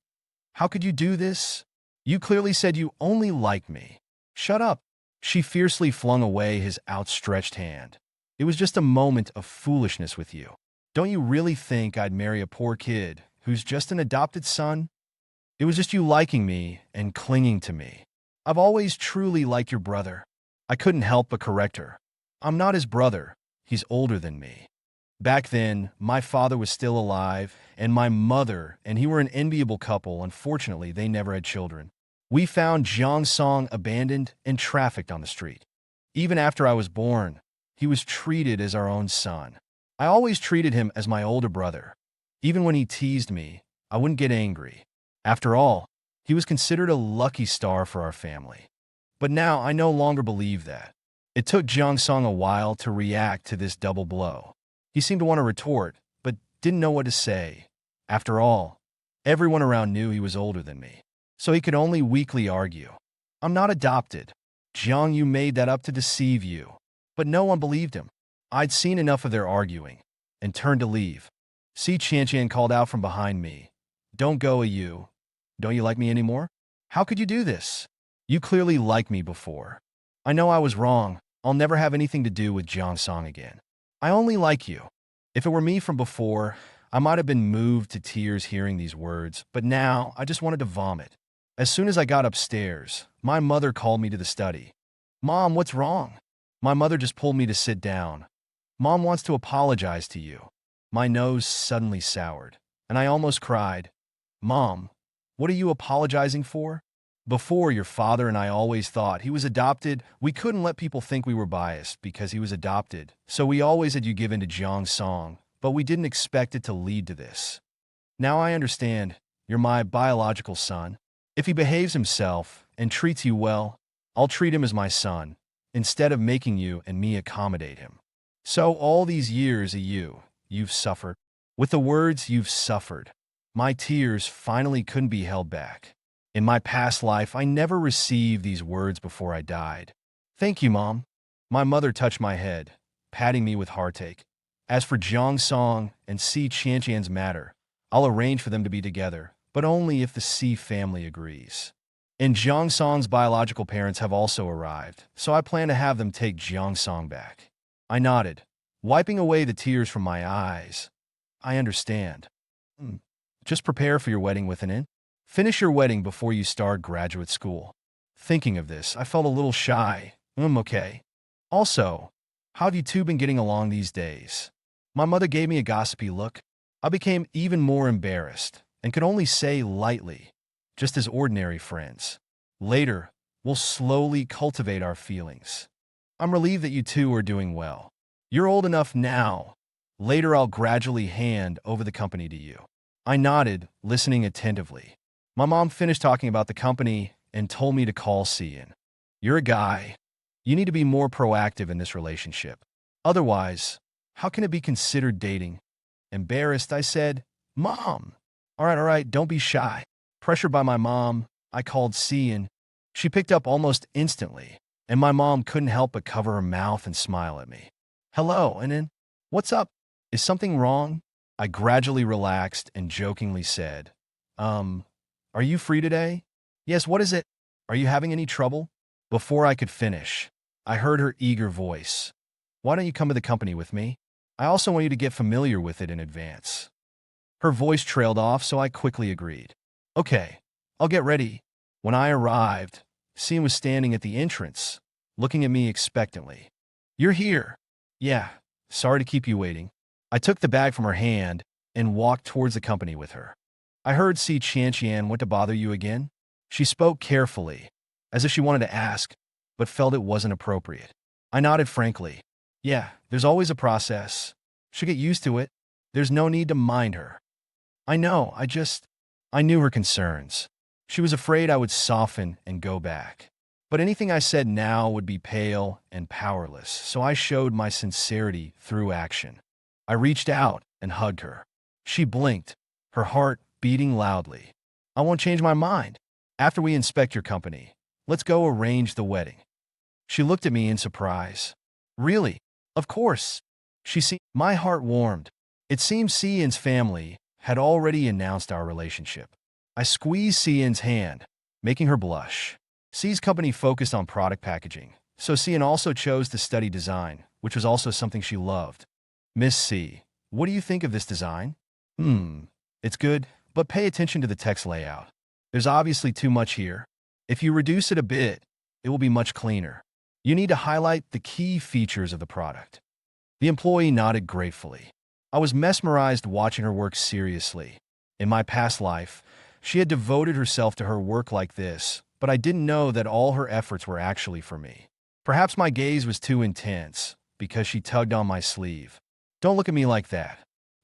How could you do this? You clearly said you only like me. Shut up. She fiercely flung away his outstretched hand. It was just a moment of foolishness with you. Don't you really think I'd marry a poor kid who's just an adopted son? It was just you liking me and clinging to me. I've always truly liked your brother. I couldn't help but correct her. I'm not his brother. He's older than me. Back then, my father was still alive, and my mother and he were an enviable couple. Unfortunately, they never had children. We found Zhang Song abandoned and trafficked on the street. Even after I was born, he was treated as our own son. I always treated him as my older brother. Even when he teased me, I wouldn't get angry. After all, he was considered a lucky star for our family. But now I no longer believe that. It took Zhang Song a while to react to this double blow. He seemed to want to retort, but didn't know what to say. After all, everyone around knew he was older than me, so he could only weakly argue. I'm not adopted. Zhang, you made that up to deceive you. But no one believed him. I'd seen enough of their arguing, and turned to leave. Si Qianqian called out from behind me. Don't go, Ayu. Don't you like me anymore? How could you do this? You clearly liked me before. I know I was wrong. I'll never have anything to do with Zhang Song again. I only like you. If it were me from before, I might have been moved to tears hearing these words, but now I just wanted to vomit. As soon as I got upstairs, my mother called me to the study. Mom, what's wrong? My mother just pulled me to sit down. Mom wants to apologize to you. My nose suddenly soured, and I almost cried. Mom, what are you apologizing for? Before, your father and I always thought he was adopted. We couldn't let people think we were biased because he was adopted, so we always had you give in to Zhang Song, but we didn't expect it to lead to this. Now I understand. You're my biological son. If he behaves himself and treats you well, I'll treat him as my son, instead of making you and me accommodate him. So all these years you've suffered. With the words "you've suffered," my tears finally couldn't be held back. In my past life, I never received these words before I died. Thank you, Mom. My mother touched my head, patting me with heartache. As for Zhang Song and Si Qianqian's matter, I'll arrange for them to be together, but only if the Si family agrees. And Zhang Song's biological parents have also arrived, so I plan to have them take Zhang Song back. I nodded. Wiping away the tears from my eyes. I understand. Hmm. Just prepare for your wedding with an in. Finish your wedding before you start graduate school. Thinking of this, I felt a little shy. Okay. Also, how have you two been getting along these days? My mother gave me a gossipy look. I became even more embarrassed and could only say lightly, just as ordinary friends. Later, we'll slowly cultivate our feelings. I'm relieved that you two are doing well. You're old enough now. Later, I'll gradually hand over the company to you. I nodded, listening attentively. My mom finished talking about the company and told me to call Cian. You're a guy. You need to be more proactive in this relationship. Otherwise, how can it be considered dating? Embarrassed, I said, Mom. All right, don't be shy. Pressured by my mom, I called Cian. She picked up almost instantly, and my mom couldn't help but cover her mouth and smile at me. Hello, Anin. What's up? Is something wrong? I gradually relaxed and jokingly said, are you free today? Yes, what is it? Are you having any trouble? Before I could finish, I heard her eager voice. Why don't you come to the company with me? I also want you to get familiar with it in advance. Her voice trailed off, so I quickly agreed. Okay, I'll get ready. When I arrived, Cian was standing at the entrance, looking at me expectantly. You're here. Yeah, sorry to keep you waiting. I took the bag from her hand and walked towards the company with her. I heard Si Chanchian went to bother you again. She spoke carefully, as if she wanted to ask, but felt it wasn't appropriate. I nodded frankly. Yeah, there's always a process. She'll get used to it. There's no need to mind her. I know, I knew her concerns. She was afraid I would soften and go back. But anything I said now would be pale and powerless, so I showed my sincerity through action. I reached out and hugged her. She blinked, her heart beating loudly. I won't change my mind. After we inspect your company, let's go arrange the wedding. She looked at me in surprise. Really? Of course. My heart warmed. It seemed Cian's family had already announced our relationship. I squeezed Cian's hand, making her blush. C's company focused on product packaging, so Cian also chose to study design, which was also something she loved. Miss C, what do you think of this design? It's good, but pay attention to the text layout. There's obviously too much here. If you reduce it a bit, it will be much cleaner. You need to highlight the key features of the product. The employee nodded gratefully. I was mesmerized watching her work seriously. In my past life, she had devoted herself to her work like this, but I didn't know that all her efforts were actually for me. Perhaps my gaze was too intense, because she tugged on my sleeve. Don't look at me like that.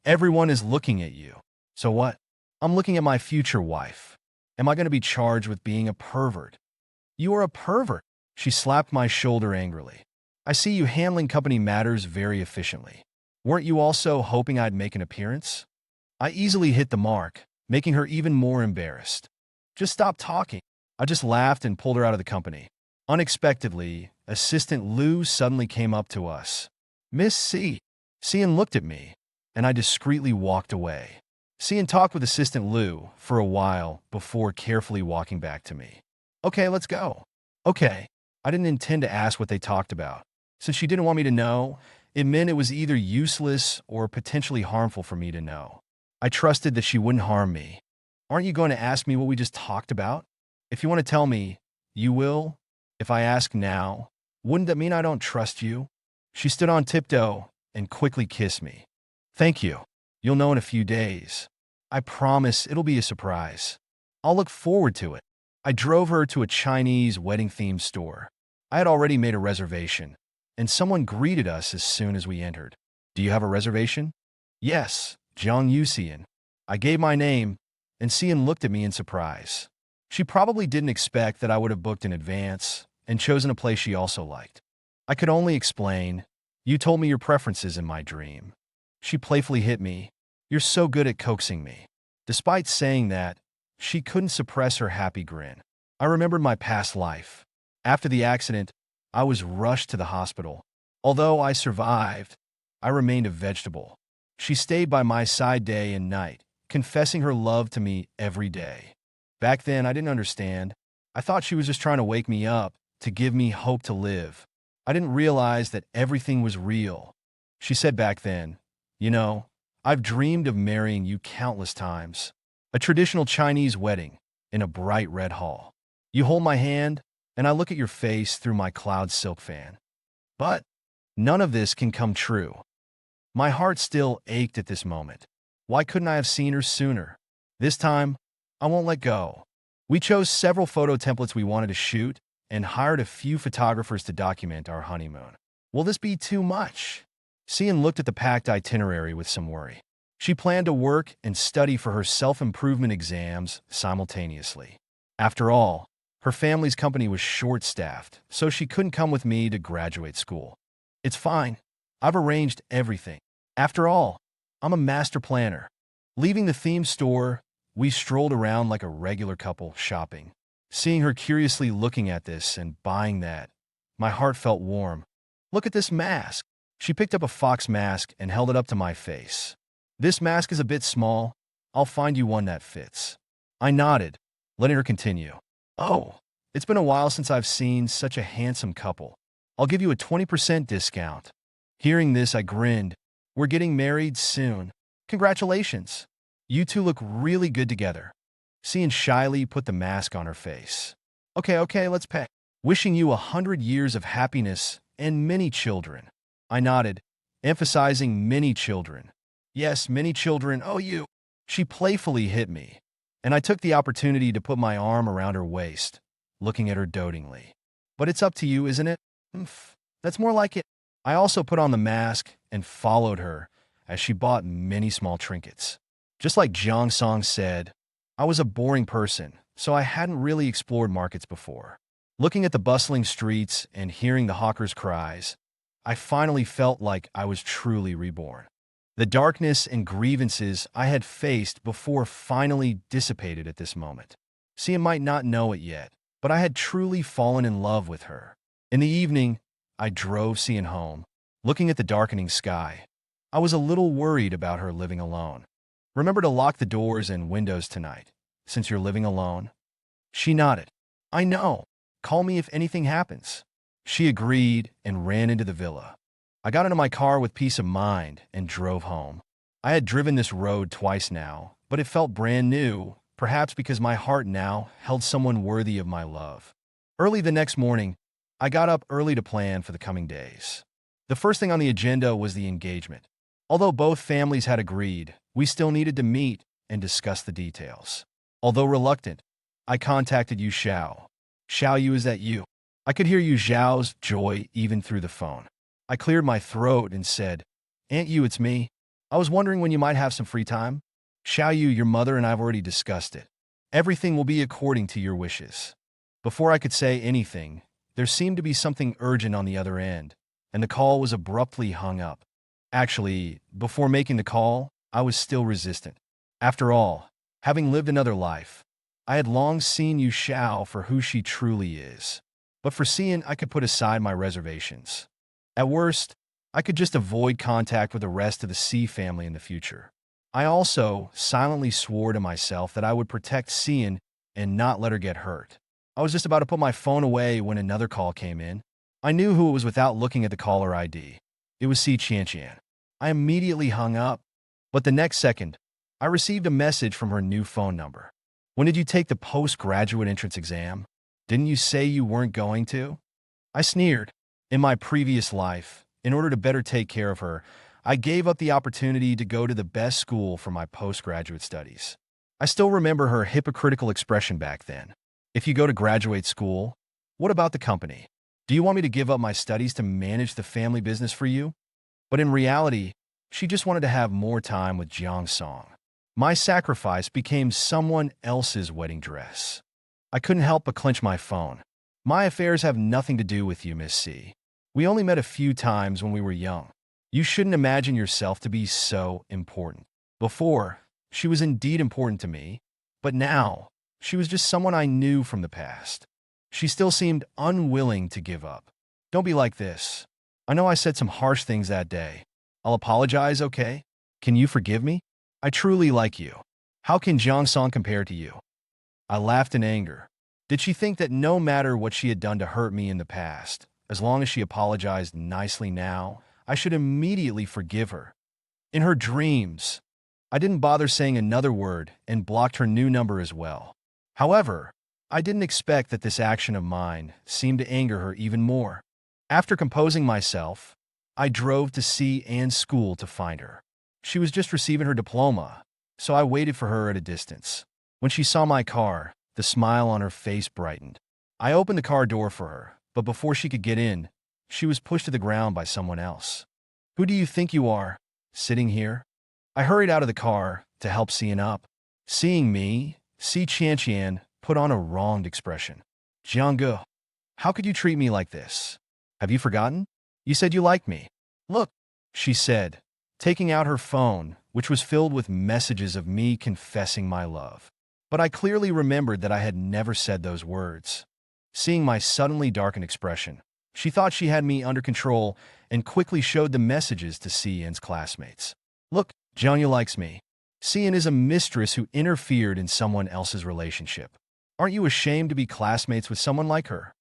Everyone is looking at you. So what? I'm looking at my future wife. Am I going to be charged with being a pervert? You are a pervert. She slapped my shoulder angrily. I see you handling company matters very efficiently. Weren't you also hoping I'd make an appearance? I easily hit the mark, making her even more embarrassed. Just stop talking. I just laughed and pulled her out of the company. Unexpectedly, Assistant Lou suddenly came up to us. Miss C. Cian looked at me, and I discreetly walked away. Cian talked with Assistant Lou for a while before carefully walking back to me. Okay, let's go. Okay. I didn't intend to ask what they talked about. Since she didn't want me to know, it meant it was either useless or potentially harmful for me to know. I trusted that she wouldn't harm me. Aren't you going to ask me what we just talked about? If you want to tell me, you will. If I ask now, wouldn't that mean I don't trust you? She stood on tiptoe and quickly kissed me. Thank you. You'll know in a few days. I promise it'll be a surprise. I'll look forward to it. I drove her to a Chinese wedding-themed store. I had already made a reservation, and someone greeted us as soon as we entered. Do you have a reservation? Yes, Jiang Yuxian. I gave my name, and Cian looked at me in surprise. She probably didn't expect that I would have booked in advance and chosen a place she also liked. I could only explain, you told me your preferences in my dream. She playfully hit me. You're so good at coaxing me. Despite saying that, she couldn't suppress her happy grin. I remembered my past life. After the accident, I was rushed to the hospital. Although I survived, I remained a vegetable. She stayed by my side day and night, confessing her love to me every day. Back then, I didn't understand. I thought she was just trying to wake me up, to give me hope to live. I didn't realize that everything was real. She said back then, "You know, I've dreamed of marrying you countless times. A traditional Chinese wedding in a bright red hall. You hold my hand, and I look at your face through my cloud silk fan. But none of this can come true." My heart still ached at this moment. Why couldn't I have seen her sooner? This time, I won't let go. We chose several photo templates we wanted to shoot and hired a few photographers to document our honeymoon. Will this be too much? Cian looked at the packed itinerary with some worry. She planned to work and study for her self-improvement exams simultaneously. After all, her family's company was short-staffed, so she couldn't come with me to graduate school. It's fine. I've arranged everything. After all, I'm a master planner. Leaving the theme store, we strolled around like a regular couple shopping. Seeing her curiously looking at this and buying that, my heart felt warm. Look at this mask. She picked up a fox mask and held it up to my face. This mask is a bit small. I'll find you one that fits. I nodded, letting her continue. Oh, it's been a while since I've seen such a handsome couple. I'll give you a 20% discount. Hearing this, I grinned. We're getting married soon. Congratulations. You two look really good together. Cian shyly put the mask on her face. Okay, let's pay. Wishing you 100 years of happiness and many children. I nodded, emphasizing many children. Yes, many children. Oh, you. She playfully hit me, and I took the opportunity to put my arm around her waist, looking at her dotingly. But it's up to you, isn't it? That's more like it. I also put on the mask and followed her as she bought many small trinkets. Just like Jiang Song said, I was a boring person, so I hadn't really explored markets before. Looking at the bustling streets and hearing the hawkers' cries, I finally felt like I was truly reborn. The darkness and grievances I had faced before finally dissipated at this moment. Sia might not know it yet, but I had truly fallen in love with her. In the evening, I drove Cian home, looking at the darkening sky. I was a little worried about her living alone. Remember to lock the doors and windows tonight, since you're living alone? She nodded. I know. Call me if anything happens. She agreed and ran into the villa. I got into my car with peace of mind and drove home. I had driven this road twice now, but it felt brand new, perhaps because my heart now held someone worthy of my love. Early the next morning, I got up early to plan for the coming days. The first thing on the agenda was the engagement. Although both families had agreed, we still needed to meet and discuss the details. Although reluctant, I contacted Yu Xiao. Xiao Yu, is that you? I could hear Yu Xiao's joy even through the phone. I cleared my throat and said, Aunt Yu, it's me. I was wondering when you might have some free time. Xiao Yu, your mother and I have already discussed it. Everything will be according to your wishes. Before I could say anything, there seemed to be something urgent on the other end, and the call was abruptly hung up. Actually, before making the call, I was still resistant. After all, having lived another life, I had long seen Yu Xiao for who she truly is. But for Cian, I could put aside my reservations. At worst, I could just avoid contact with the rest of the C family in the future. I also silently swore to myself that I would protect Cian and not let her get hurt. I was just about to put my phone away when another call came in. I knew who it was without looking at the caller ID. It was Si Qianqian. I immediately hung up, but the next second, I received a message from her new phone number. When did you take the postgraduate entrance exam? Didn't you say you weren't going to? I sneered. In my previous life, in order to better take care of her, I gave up the opportunity to go to the best school for my postgraduate studies. I still remember her hypocritical expression back then. If you go to graduate school, what about the company? Do you want me to give up my studies to manage the family business for you? But in reality, she just wanted to have more time with Jiang Song. My sacrifice became someone else's wedding dress. I couldn't help but clench my phone. My affairs have nothing to do with you, Miss C. We only met a few times when we were young. You shouldn't imagine yourself to be so important. Before, she was indeed important to me, but now, she was just someone I knew from the past. She still seemed unwilling to give up. Don't be like this. I know I said some harsh things that day. I'll apologize, okay? Can you forgive me? I truly like you. How can Jiang Song compare to you? I laughed in anger. Did she think that no matter what she had done to hurt me in the past, as long as she apologized nicely now, I should immediately forgive her. In her dreams, I didn't bother saying another word and blocked her new number as well. However, I didn't expect that this action of mine seemed to anger her even more. After composing myself, I drove to see Anne's school to find her. She was just receiving her diploma, so I waited for her at a distance. When she saw my car, the smile on her face brightened. I opened the car door for her, but before she could get in, she was pushed to the ground by someone else. "Who do you think you are, sitting here?" I hurried out of the car to help Cian up. Seeing me, Si Qianqian put on a wronged expression. "Jiangge, how could you treat me like this? Have you forgotten? You said you liked me." "Look," she said, taking out her phone, which was filled with messages of me confessing my love. But I clearly remembered that I had never said those words. Seeing my suddenly darkened expression, she thought she had me under control and quickly showed the messages to Cian's classmates. "Look, Jiangye likes me. Cian is a mistress who interfered in someone else's relationship. Aren't you ashamed to be classmates with someone like her?"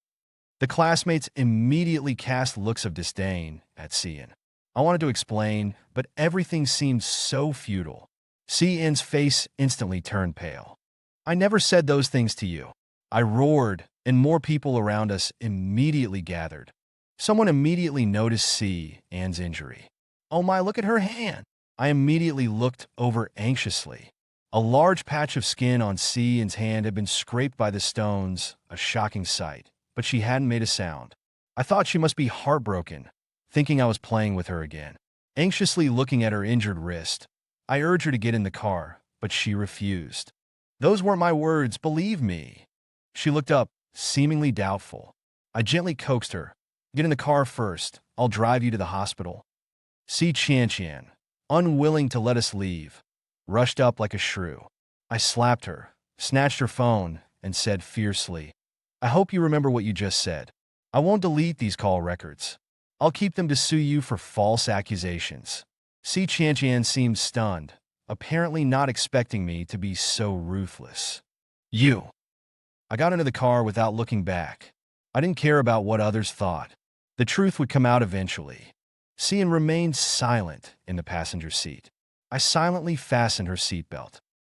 The classmates immediately cast looks of disdain at Cian. I wanted to explain, but everything seemed so futile. Cian's face instantly turned pale. "I never said those things to you," I roared, and more people around us immediately gathered. Someone immediately noticed Cian's injury. "Oh my, look at her hand!" I immediately looked over anxiously. A large patch of skin on Cian's hand had been scraped by the stones, a shocking sight, but she hadn't made a sound. I thought she must be heartbroken, thinking I was playing with her again. Anxiously looking at her injured wrist, I urged her to get in the car, but she refused. "Those weren't my words, believe me." She looked up, seemingly doubtful. I gently coaxed her. "Get in the car first. I'll drive you to the hospital." Si Qianqian, unwilling to let us leave, rushed up like a shrew. I slapped her, snatched her phone, and said fiercely, "I hope you remember what you just said. I won't delete these call records. I'll keep them to sue you for false accusations." Si Qianqian seemed stunned, apparently not expecting me to be so ruthless. "You." I got into the car without looking back. I didn't care about what others thought. The truth would come out eventually. Cian remained silent in the passenger seat. I silently fastened her seatbelt.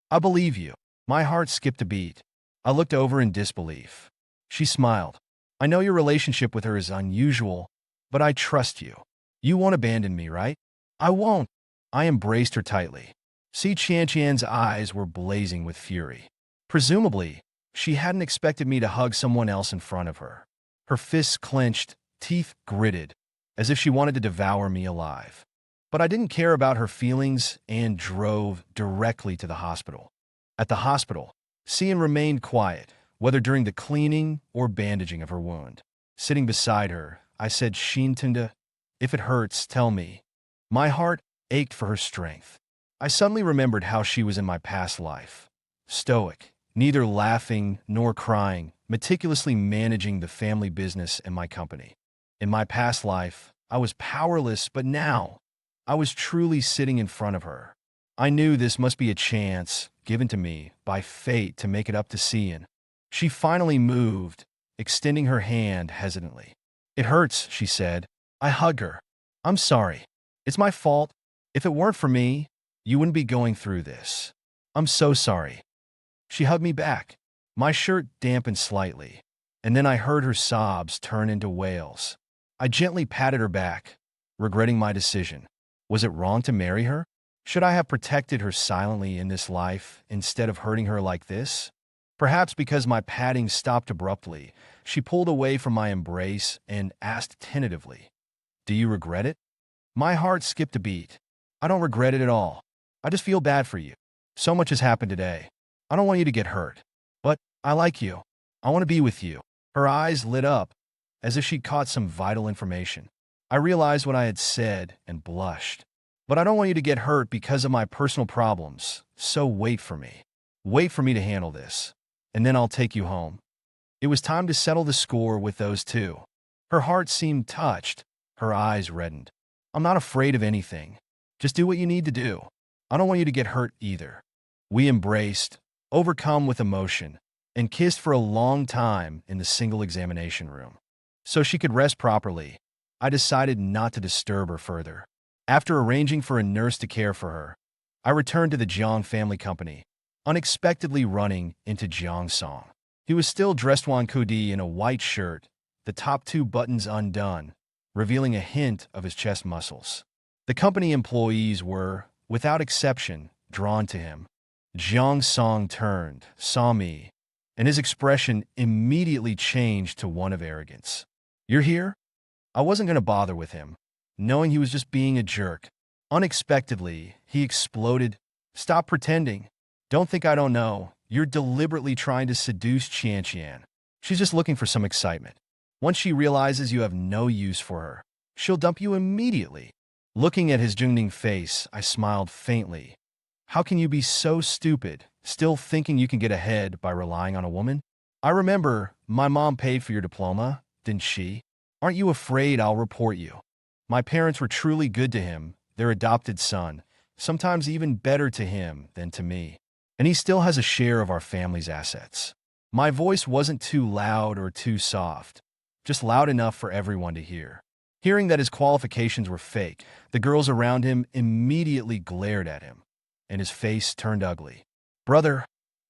"I believe you." My heart skipped a beat. I looked over in disbelief. She smiled. "I know your relationship with her is unusual, but I trust you. You won't abandon me, right?" "I won't." I embraced her tightly. Si Qianqian's eyes were blazing with fury. Presumably, she hadn't expected me to hug someone else in front of her. Her fists clenched, teeth gritted, as if she wanted to devour me alive. But I didn't care about her feelings and drove directly to the hospital. At the hospital, Cian remained quiet, whether during the cleaning or bandaging of her wound. Sitting beside her, I said, "Shintunda, if it hurts, tell me." My heart ached for her strength. I suddenly remembered how she was in my past life. Stoic, neither laughing nor crying, meticulously managing the family business and my company. In my past life, I was powerless, but now, I was truly sitting in front of her. I knew this must be a chance given to me by fate to make it up to Cian. She finally moved, extending her hand hesitantly. "It hurts," she said. I hugged her. "I'm sorry. It's my fault. If it weren't for me, you wouldn't be going through this. I'm so sorry." She hugged me back. My shirt dampened slightly, and then I heard her sobs turn into wails. I gently patted her back, regretting my decision. Was it wrong to marry her? Should I have protected her silently in this life instead of hurting her like this? Perhaps because my patting stopped abruptly, she pulled away from my embrace and asked tentatively, "Do you regret it?" My heart skipped a beat. "I don't regret it at all. I just feel bad for you. So much has happened today. I don't want you to get hurt. But I like you. I want to be with you." Her eyes lit up, as if she'd caught some vital information. I realized what I had said and blushed. "But I don't want you to get hurt because of my personal problems, so wait for me. Wait for me to handle this, and then I'll take you home." It was time to settle the score with those two. Her heart seemed touched, her eyes reddened. "I'm not afraid of anything. Just do what you need to do. I don't want you to get hurt either." We embraced, overcome with emotion, and kissed for a long time in the single examination room. So she could rest properly, I decided not to disturb her further. After arranging for a nurse to care for her, I returned to the Jiang family company, unexpectedly running into Jiang Song. He was still dressed Kudi in a white shirt, the top two buttons undone, revealing a hint of his chest muscles. The company employees were, without exception, drawn to him. Jiang Song turned, saw me, and his expression immediately changed to one of arrogance. "You're here?" I wasn't going to bother with him, knowing he was just being a jerk. Unexpectedly, he exploded. "Stop pretending. Don't think I don't know. You're deliberately trying to seduce Qian Qian. She's just looking for some excitement. Once she realizes you have no use for her, she'll dump you immediately." Looking at his Jungning face, I smiled faintly. How can you be so stupid, still thinking you can get ahead by relying on a woman? I remember, my mom paid for your diploma, didn't she? Aren't you afraid I'll report you? My parents were truly good to him, their adopted son, sometimes even better to him than to me. And he still has a share of our family's assets. My voice wasn't too loud or too soft, just loud enough for everyone to hear. Hearing that his qualifications were fake, the girls around him immediately glared at him, and his face turned ugly. "Brother,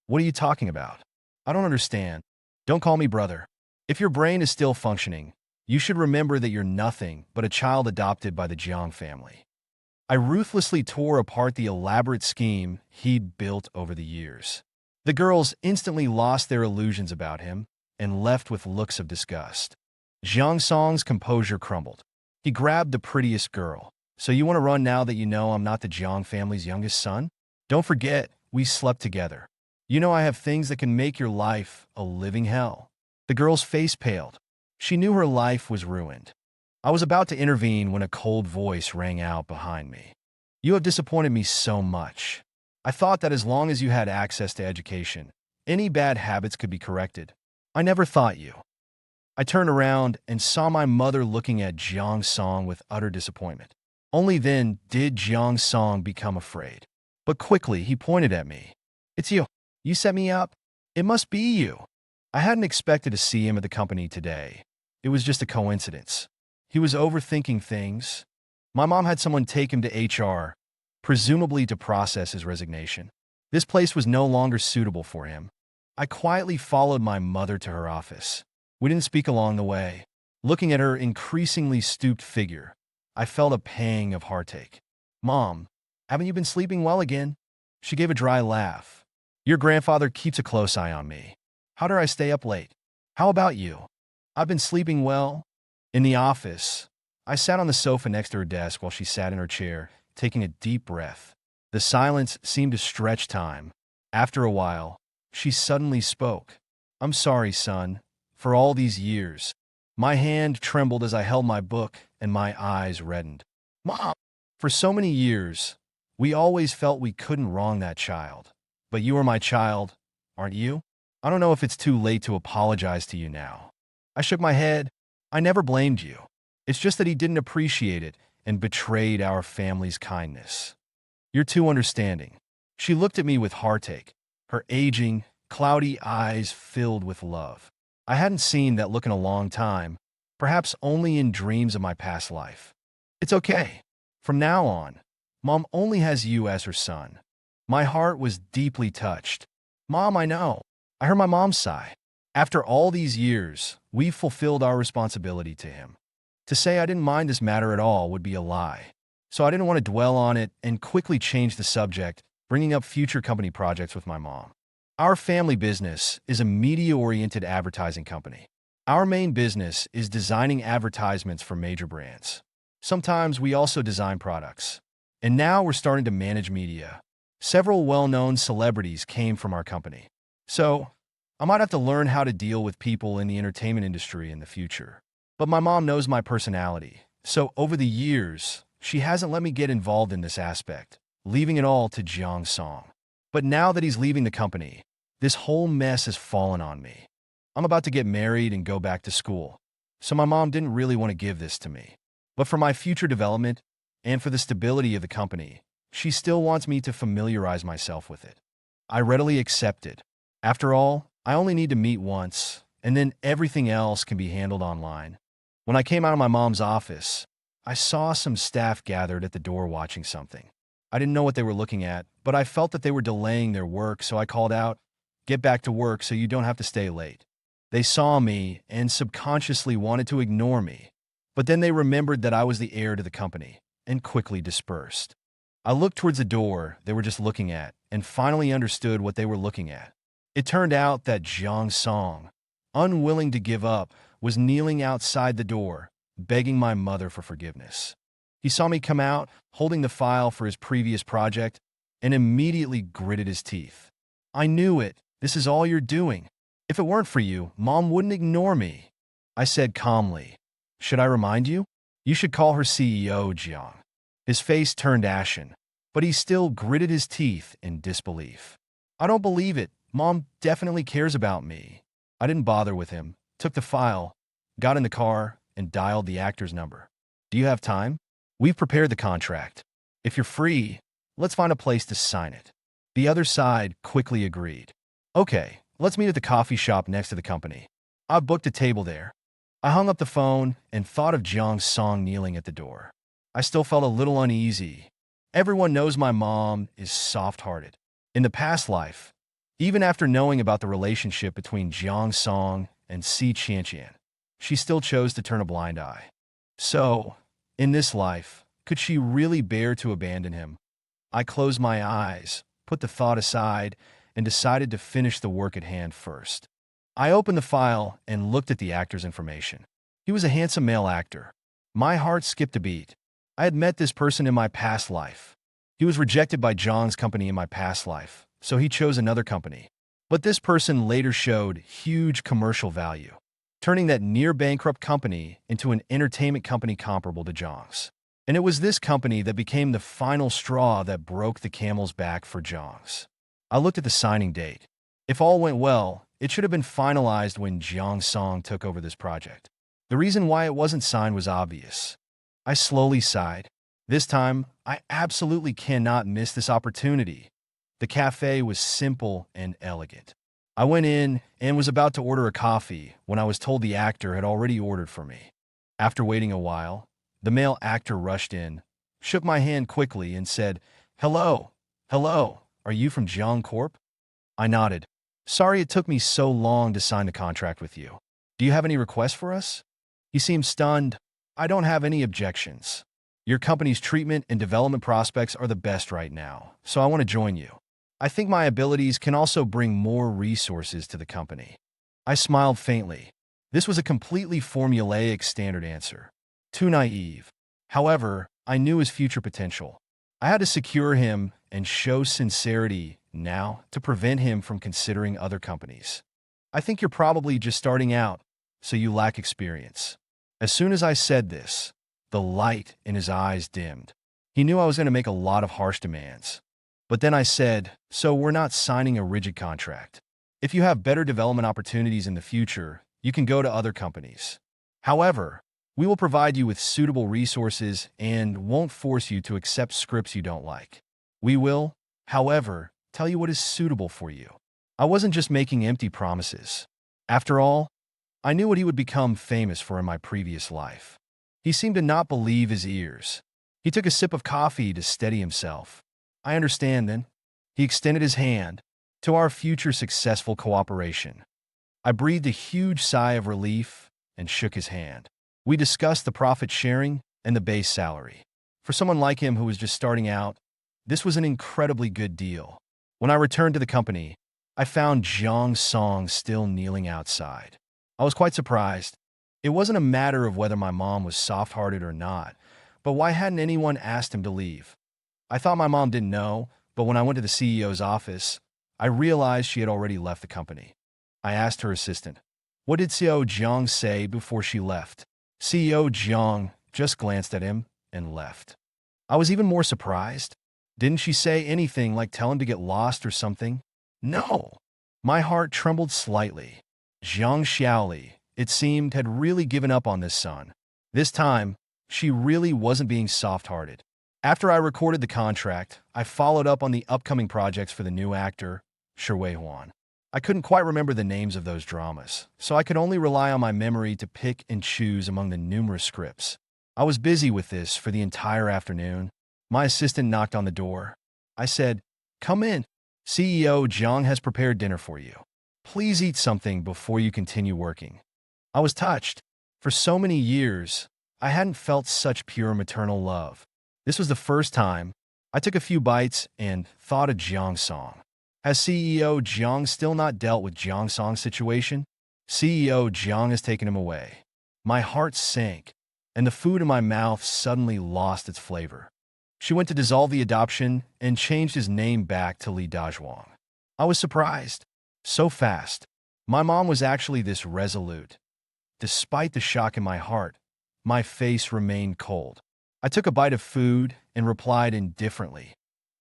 what are you talking about? I don't understand. Don't call me brother. If your brain is still functioning, you should remember that you're nothing but a child adopted by the Jiang family." I ruthlessly tore apart the elaborate scheme he'd built over the years. The girls instantly lost their illusions about him and left with looks of disgust. Jiang Song's composure crumbled. He grabbed the prettiest girl. "So you want to run now that you know I'm not the Jiang family's youngest son? Don't forget, we slept together. You know I have things that can make your life a living hell." The girl's face paled. She knew her life was ruined. I was about to intervene when a cold voice rang out behind me. "You have disappointed me so much. I thought that as long as you had access to education, any bad habits could be corrected. I never thought you." I turned around and saw my mother looking at Jiang Song with utter disappointment. Only then did Jiang Song become afraid. But quickly he pointed at me. "It's you. You set me up? It must be you." I hadn't expected to see him at the company today. It was just a coincidence. He was overthinking things. My mom had someone take him to HR, presumably to process his resignation. This place was no longer suitable for him. I quietly followed my mother to her office. We didn't speak along the way. Looking at her increasingly stooped figure, I felt a pang of heartache. "Mom, haven't you been sleeping well again?" She gave a dry laugh. "Your grandfather keeps a close eye on me. How dare I stay up late? How about you?" "I've been sleeping well." In the office, I sat on the sofa next to her desk while she sat in her chair, taking a deep breath. The silence seemed to stretch time. After a while, she suddenly spoke. "I'm sorry, son, for all these years." My hand trembled as I held my book, and my eyes reddened. "Mom, for so many years, we always felt we couldn't wrong that child. But you are my child, aren't you? I don't know if it's too late to apologize to you now." I shook my head. "I never blamed you. It's just that he didn't appreciate it and betrayed our family's kindness. You're too understanding." She looked at me with heartache, her aging, cloudy eyes filled with love. I hadn't seen that look in a long time, perhaps only in dreams of my past life. "It's okay. From now on, Mom only has you as her son." My heart was deeply touched. "Mom, I know." I heard my mom sigh. After all these years, we've fulfilled our responsibility to him. To say I didn't mind this matter at all would be a lie. So I didn't want to dwell on it and quickly change the subject, bringing up future company projects with my mom. Our family business is a media-oriented advertising company. Our main business is designing advertisements for major brands. Sometimes we also design products. And now we're starting to manage media. Several well-known celebrities came from our company. So I might have to learn how to deal with people in the entertainment industry in the future. But my mom knows my personality, so over the years, she hasn't let me get involved in this aspect, leaving it all to Jiang Song. But now that he's leaving the company, this whole mess has fallen on me. I'm about to get married and go back to school, so my mom didn't really want to give this to me. But for my future development and for the stability of the company, she still wants me to familiarize myself with it. I readily accepted. After all, I only need to meet once, and then everything else can be handled online. When I came out of my mom's office, I saw some staff gathered at the door watching something. I didn't know what they were looking at, but I felt that they were delaying their work, so I called out, "Get back to work so you don't have to stay late." They saw me and subconsciously wanted to ignore me, but then they remembered that I was the heir to the company and quickly dispersed. I looked towards the door they were just looking at and finally understood what they were looking at. It turned out that Jiang Song, unwilling to give up, was kneeling outside the door, begging my mother for forgiveness. He saw me come out, holding the file for his previous project, and immediately gritted his teeth. "I knew it. This is all you're doing. If it weren't for you, Mom wouldn't ignore me." I said calmly, "Should I remind you? You should call her CEO, Jiang." His face turned ashen, but he still gritted his teeth in disbelief. "I don't believe it. Mom definitely cares about me." I didn't bother with him, took the file, got in the car, and dialed the actor's number. "Do you have time? We've prepared the contract. If you're free, let's find a place to sign it." The other side quickly agreed. "Okay, let's meet at the coffee shop next to the company." I booked a table there. I hung up the phone and thought of Jiang Song kneeling at the door. I still felt a little uneasy. Everyone knows my mom is soft-hearted. In the past life, even after knowing about the relationship between Jiang Song and Si Qianqian, she still chose to turn a blind eye. So, in this life, could she really bear to abandon him? I closed my eyes, put the thought aside, and decided to finish the work at hand first. I opened the file and looked at the actor's information. He was a handsome male actor. My heart skipped a beat. I had met this person in my past life. He was rejected by John's company in my past life, so he chose another company. But this person later showed huge commercial value, turning that near-bankrupt company into an entertainment company comparable to Zhang's. And it was this company that became the final straw that broke the camel's back for Zhang's. I looked at the signing date. If all went well, it should have been finalized when Jiang Song took over this project. The reason why it wasn't signed was obvious. I slowly sighed. This time, I absolutely cannot miss this opportunity. The cafe was simple and elegant. I went in and was about to order a coffee when I was told the actor had already ordered for me. After waiting a while, the male actor rushed in, shook my hand quickly, and said, "Hello, hello, are you from Jiang Corp?" I nodded. "Sorry it took me so long to sign the contract with you. Do you have any requests for us?" He seemed stunned. "I don't have any objections. Your company's treatment and development prospects are the best right now, so I want to join you. I think my abilities can also bring more resources to the company." I smiled faintly. This was a completely formulaic standard answer. Too naive. However, I knew his future potential. I had to secure him and show sincerity now to prevent him from considering other companies. "I think you're probably just starting out, so you lack experience." As soon as I said this, the light in his eyes dimmed. He knew I was going to make a lot of harsh demands. But then I said, "So we're not signing a rigid contract. If you have better development opportunities in the future, you can go to other companies. However, we will provide you with suitable resources and won't force you to accept scripts you don't like. We will, however, tell you what is suitable for you." I wasn't just making empty promises. After all, I knew what he would become famous for in my previous life. He seemed to not believe his ears. He took a sip of coffee to steady himself. "I understand, then." He extended his hand. "To our future successful cooperation." I breathed a huge sigh of relief and shook his hand. We discussed the profit sharing and the base salary. For someone like him who was just starting out, this was an incredibly good deal. When I returned to the company, I found Jiang Song still kneeling outside. I was quite surprised. It wasn't a matter of whether my mom was soft-hearted or not, but why hadn't anyone asked him to leave? I thought my mom didn't know, but when I went to the CEO's office, I realized she had already left the company. I asked her assistant, "What did CEO Jiang say before she left?" CEO Jiang just glanced at him and left. I was even more surprised. Didn't she say anything like tell him to get lost or something? No. My heart trembled slightly. Jiang Xiaoli, it seemed, had really given up on this son. This time, she really wasn't being soft-hearted. After I recorded the contract, I followed up on the upcoming projects for the new actor, Shi Huan. I couldn't quite remember the names of those dramas, so I could only rely on my memory to pick and choose among the numerous scripts. I was busy with this for the entire afternoon. My assistant knocked on the door. I said, "Come in. CEO Jiang has prepared dinner for you. Please eat something before you continue working." I was touched. For so many years, I hadn't felt such pure maternal love. This was the first time. I took a few bites and thought of Jiang's song. Has CEO Jiang still not dealt with Jiang Song's situation? CEO Jiang has taken him away. My heart sank, and the food in my mouth suddenly lost its flavor. She went to dissolve the adoption and changed his name back to Li Dazhuang. I was surprised. So fast. My mom was actually this resolute. Despite the shock in my heart, my face remained cold. I took a bite of food and replied indifferently,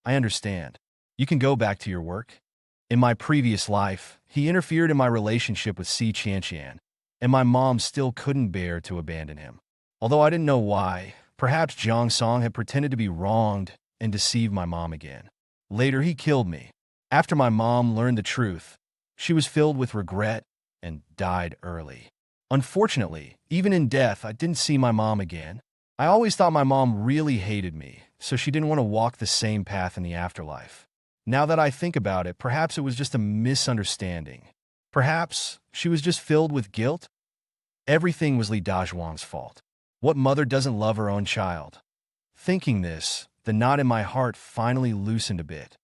"I understand. You can go back to your work." In my previous life, he interfered in my relationship with Si Qianqian, and my mom still couldn't bear to abandon him. Although I didn't know why, perhaps Jiang Song had pretended to be wronged and deceived my mom again. Later, he killed me. After my mom learned the truth, she was filled with regret and died early. Unfortunately, even in death, I didn't see my mom again. I always thought my mom really hated me, so she didn't want to walk the same path in the afterlife. Now that I think about it, perhaps it was just a misunderstanding. Perhaps she was just filled with guilt. Everything was Li Dazhuang's fault. What mother doesn't love her own child? Thinking this, the knot in my heart finally loosened a bit.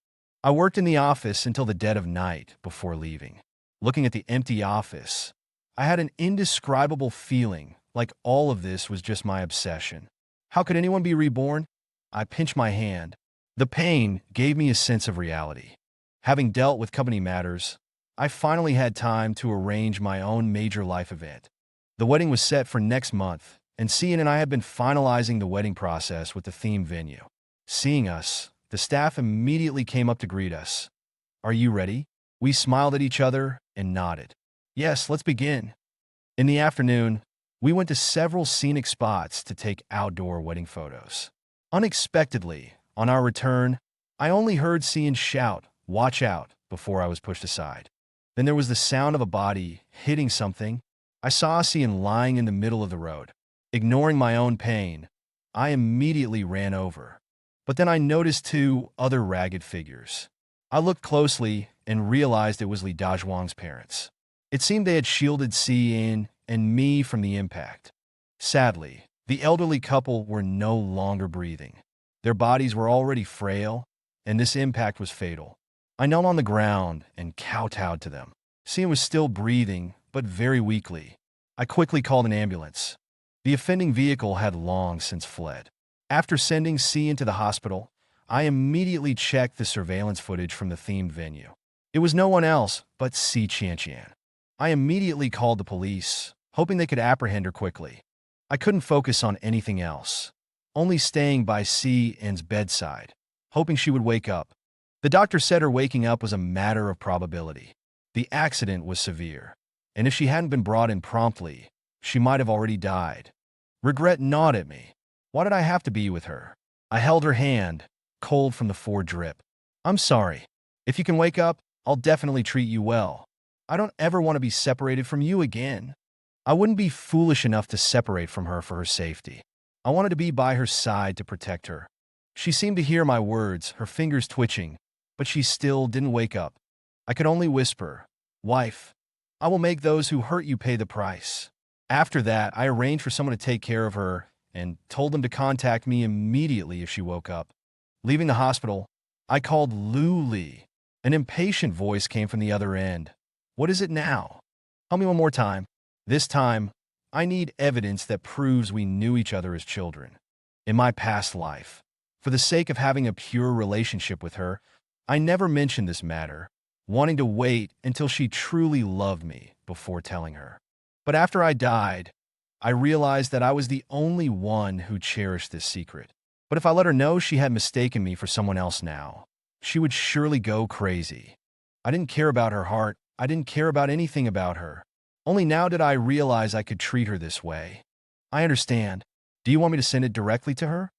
I worked in the office until the dead of night before leaving. Looking at the empty office, I had an indescribable feeling like all of this was just my obsession. How could anyone be reborn? I pinched my hand. The pain gave me a sense of reality. Having dealt with company matters, I finally had time to arrange my own major life event. The wedding was set for next month, and Cian and I had been finalizing the wedding process with the theme venue. Seeing us, the staff immediately came up to greet us. "Are you ready?" We smiled at each other and nodded. "Yes, let's begin." In the afternoon, we went to several scenic spots to take outdoor wedding photos. Unexpectedly, on our return, I only heard Cian shout, "Watch out," before I was pushed aside. Then there was the sound of a body hitting something. I saw Cian lying in the middle of the road. Ignoring my own pain, I immediately ran over. But then I noticed two other ragged figures. I looked closely and realized it was Li Dazhuang's parents. It seemed they had shielded Cian and me from the impact. Sadly, the elderly couple were no longer breathing. Their bodies were already frail, and this impact was fatal. I knelt on the ground and kowtowed to them. Cian was still breathing, but very weakly. I quickly called an ambulance. The offending vehicle had long since fled. After sending Cian to the hospital, I immediately checked the surveillance footage from the themed venue. It was no one else but Si Qianqian. I immediately called the police, hoping they could apprehend her quickly. I couldn't focus on anything else, only staying by Cian's bedside, hoping she would wake up. The doctor said her waking up was a matter of probability. The accident was severe, and if she hadn't been brought in promptly, she might have already died. Regret gnawed at me. Why did I have to be with her? I held her hand, cold from the Ford drip. "I'm sorry. If you can wake up, I'll definitely treat you well. I don't ever want to be separated from you again." I wouldn't be foolish enough to separate from her for her safety. I wanted to be by her side to protect her. She seemed to hear my words, her fingers twitching, but she still didn't wake up. I could only whisper, "Wife, I will make those who hurt you pay the price." After that, I arranged for someone to take care of her and told them to contact me immediately if she woke up. Leaving the hospital, I called Lu Li. An impatient voice came from the other end. "What is it now? Tell me one more time." This time, I need evidence that proves we knew each other as children. In my past life, for the sake of having a pure relationship with her, I never mentioned this matter, wanting to wait until she truly loved me before telling her. But after I died, I realized that I was the only one who cherished this secret. But if I let her know she had mistaken me for someone else now, she would surely go crazy. I didn't care about her heart. I didn't care about anything about her. Only now did I realize I could treat her this way. "I understand. Do you want me to send it directly to her?"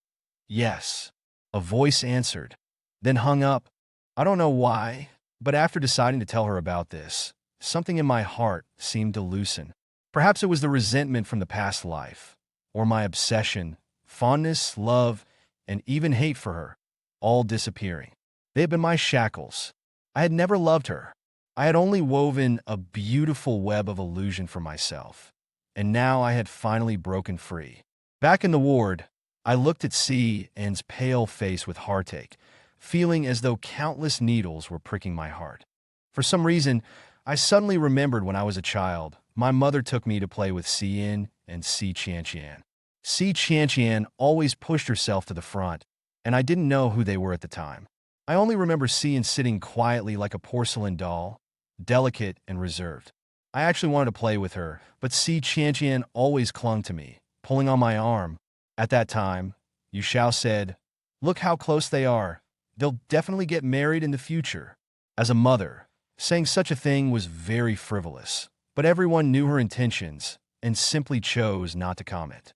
"Yes." A voice answered, then hung up. I don't know why. But after deciding to tell her about this, something in my heart seemed to loosen. Perhaps it was the resentment from the past life, or my obsession, fondness, love, and even hate for her, all disappearing. They had been my shackles. I had never loved her. I had only woven a beautiful web of illusion for myself, and now I had finally broken free. Back in the ward, I looked at C N's pale face with heartache, feeling as though countless needles were pricking my heart. For some reason, I suddenly remembered when I was a child, my mother took me to play with C N and C Chian. C Chian always pushed herself to the front, and I didn't know who they were at the time. I only remember C N sitting quietly like a porcelain doll, delicate and reserved. I actually wanted to play with her, but C Chian always clung to me, pulling on my arm. At that time, Yu Xiao said, "Look how close they are. They'll definitely get married in the future." As a mother, saying such a thing was very frivolous, but everyone knew her intentions and simply chose not to comment.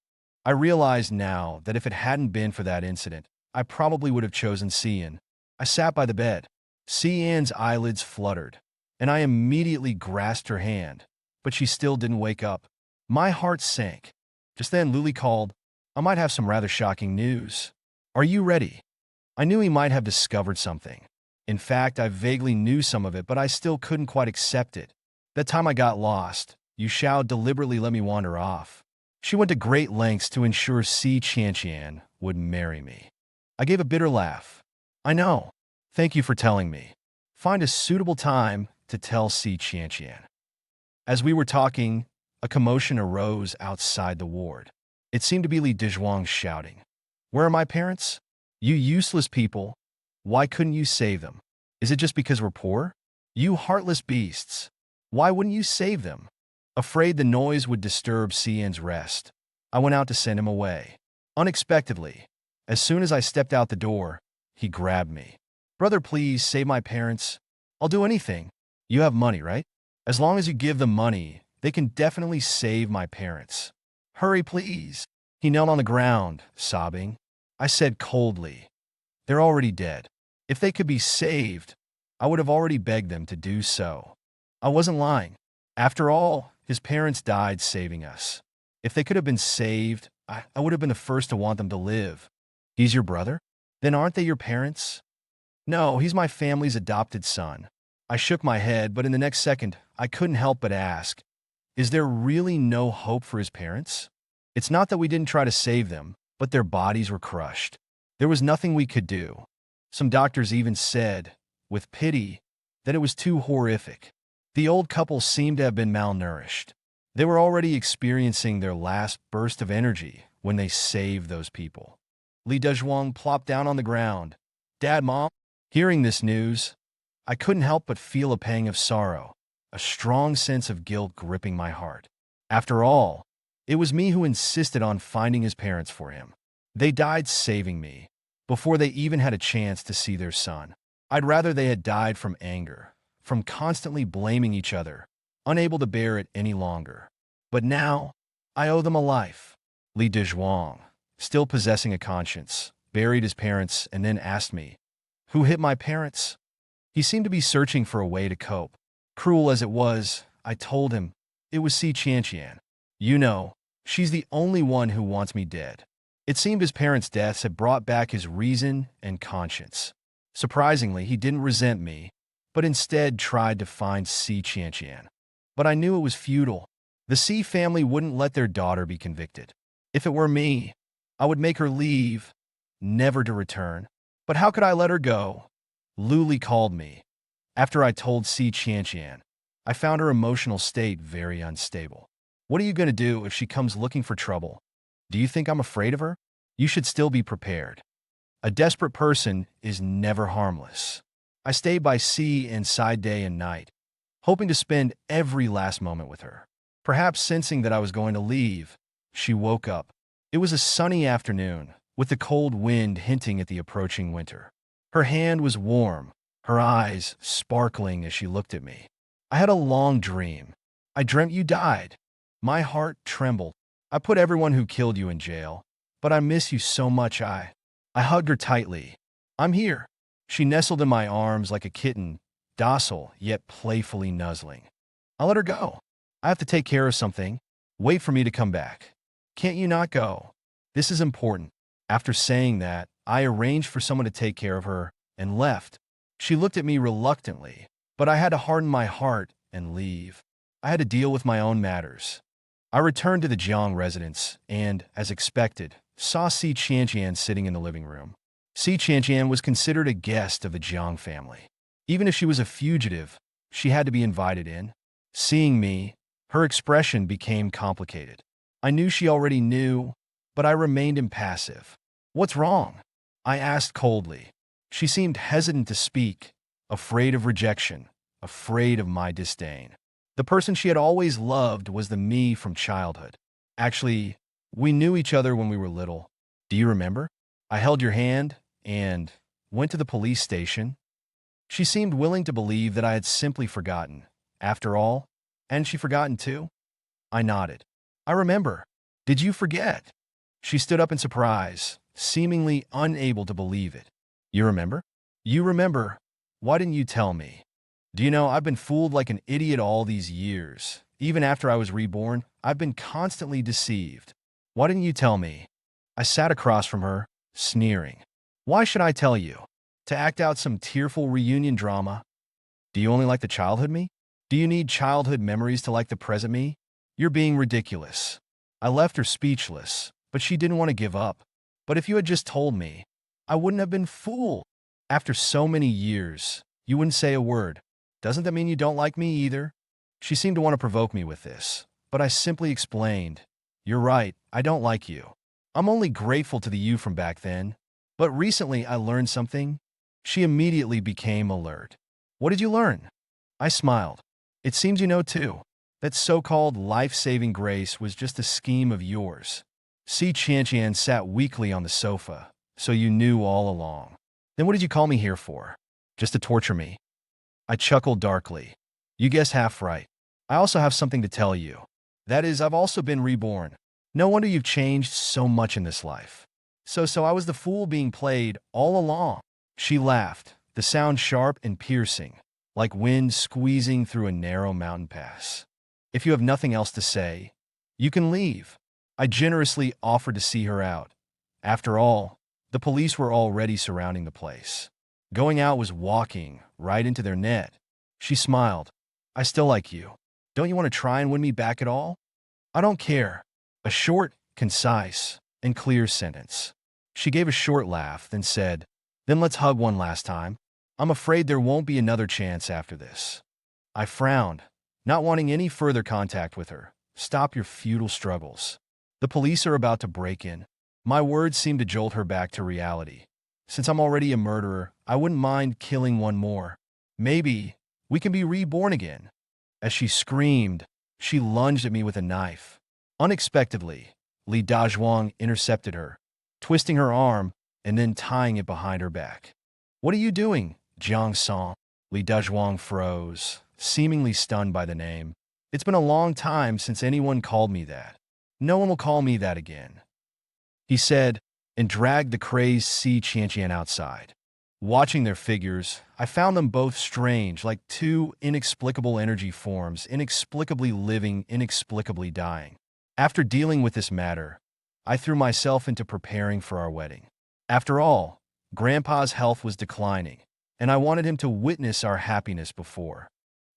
I realized now that if it hadn't been for that incident, I probably would have chosen Cian. I sat by the bed. Cian's eyelids fluttered, and I immediately grasped her hand, but she still didn't wake up. My heart sank. Just then, Luli called. "I might have some rather shocking news. Are you ready?" I knew he might have discovered something. In fact, I vaguely knew some of it, but I still couldn't quite accept it. That time I got lost, Yu Xiao deliberately let me wander off. She went to great lengths to ensure Si Qianqian would marry me. I gave a bitter laugh. "I know. Thank you for telling me. Find a suitable time to tell Si Qianqian." As we were talking, a commotion arose outside the ward. It seemed to be Li Dezhuang shouting, "Where are my parents? You useless people. Why couldn't you save them? Is it just because we're poor? You heartless beasts. Why wouldn't you save them?" Afraid the noise would disturb Cian's rest, I went out to send him away. Unexpectedly, as soon as I stepped out the door, he grabbed me. "Brother, please save my parents. I'll do anything. You have money, right? As long as you give them money, they can definitely save my parents. Hurry, please." He knelt on the ground, sobbing. I said coldly, "They're already dead. If they could be saved, I would have already begged them to do so." I wasn't lying. After all, his parents died saving us. If they could have been saved, I would have been the first to want them to live. "He's your brother? Then aren't they your parents?" "No, he's my family's adopted son." I shook my head, but in the next second, I couldn't help but ask, "Is there really no hope for his parents?" It's not that we didn't try to save them, but their bodies were crushed. There was nothing we could do. Some doctors even said, with pity, that it was too horrific. The old couple seemed to have been malnourished. They were already experiencing their last burst of energy when they saved those people. Li Dezhuang plopped down on the ground. "Dad, Mom?" Hearing this news, I couldn't help but feel a pang of sorrow, a strong sense of guilt gripping my heart. After all, it was me who insisted on finding his parents for him. They died saving me, before they even had a chance to see their son. I'd rather they had died from anger, from constantly blaming each other, unable to bear it any longer. But now, I owe them a life. Li Dezhuang, still possessing a conscience, buried his parents and then asked me, "Who hit my parents?" He seemed to be searching for a way to cope. Cruel as it was, I told him, it was Si Qianqian. "You know, she's the only one who wants me dead." It seemed his parents' deaths had brought back his reason and conscience. Surprisingly, he didn't resent me, but instead tried to find Si Qianqian. But I knew it was futile. The Si family wouldn't let their daughter be convicted. If it were me, I would make her leave, never to return. But how could I let her go? Luli called me. After I told Si Qianqian, I found her emotional state very unstable. "What are you going to do if she comes looking for trouble? Do you think I'm afraid of her? You should still be prepared. A desperate person is never harmless." I stayed by Si inside day and night, hoping to spend every last moment with her. Perhaps sensing that I was going to leave, she woke up. It was a sunny afternoon, with the cold wind hinting at the approaching winter. Her hand was warm, her eyes sparkling as she looked at me. "I had a long dream. I dreamt you died." My heart trembled. "I put everyone who killed you in jail, but I miss you so much." I hugged her tightly. "I'm here." She nestled in my arms like a kitten, docile yet playfully nuzzling. I let her go. I have to take care of something. Wait for me to come back. Can't you not go? This is important. After saying that, I arranged for someone to take care of her and left. She looked at me reluctantly, but I had to harden my heart and leave. I had to deal with my own matters. I returned to the Jiang residence and, as expected, saw Si Qianqian sitting in the living room. Si Qianqian was considered a guest of the Jiang family. Even if she was a fugitive, she had to be invited in. Seeing me, her expression became complicated. I knew she already knew, but I remained impassive. What's wrong? I asked coldly. She seemed hesitant to speak, afraid of rejection, afraid of my disdain. The person she had always loved was the me from childhood. Actually, we knew each other when we were little. Do you remember? I held your hand and went to the police station. She seemed willing to believe that I had simply forgotten. After all, hadn't she forgotten too? I nodded. I remember. Did you forget? She stood up in surprise, seemingly unable to believe it. You remember? You remember. Why didn't you tell me? Do you know, I've been fooled like an idiot all these years. Even after I was reborn, I've been constantly deceived. Why didn't you tell me? I sat across from her, sneering. Why should I tell you? To act out some tearful reunion drama? Do you only like the childhood me? Do you need childhood memories to like the present me? You're being ridiculous. I left her speechless, but she didn't want to give up. But if you had just told me, I wouldn't have been fooled. After so many years, you wouldn't say a word. Doesn't that mean you don't like me either? She seemed to want to provoke me with this, but I simply explained, You're right, I don't like you. I'm only grateful to the you from back then. But recently I learned something. She immediately became alert. What did you learn? I smiled. It seems you know too. That so-called life-saving grace was just a scheme of yours. Si Qianqian sat weakly on the sofa, so you knew all along. Then what did you call me here for? Just to torture me? I chuckled darkly. You guessed half right. I also have something to tell you. That is, I've also been reborn. No wonder you've changed so much in this life. So I was the fool being played all along. She laughed, the sound sharp and piercing, like wind squeezing through a narrow mountain pass. If you have nothing else to say, you can leave. I generously offered to see her out. After all, the police were already surrounding the place. Going out was walking right into their net. She smiled. I still like you. Don't you want to try and win me back at all? I don't care. A short, concise, and clear sentence. She gave a short laugh, then said, Then let's hug one last time. I'm afraid there won't be another chance after this. I frowned, not wanting any further contact with her. Stop your futile struggles. The police are about to break in. My words seemed to jolt her back to reality. Since I'm already a murderer, I wouldn't mind killing one more. Maybe we can be reborn again. As she screamed, she lunged at me with a knife. Unexpectedly, Li Dazhuang intercepted her, twisting her arm and then tying it behind her back. What are you doing, Jiang Song? Li Dazhuang froze, seemingly stunned by the name. It's been a long time since anyone called me that. No one will call me that again, he said, and dragged the crazed Si Qianqian outside. Watching their figures, I found them both strange, like two inexplicable energy forms, inexplicably living, inexplicably dying. After dealing with this matter, I threw myself into preparing for our wedding. After all, Grandpa's health was declining, and I wanted him to witness our happiness before.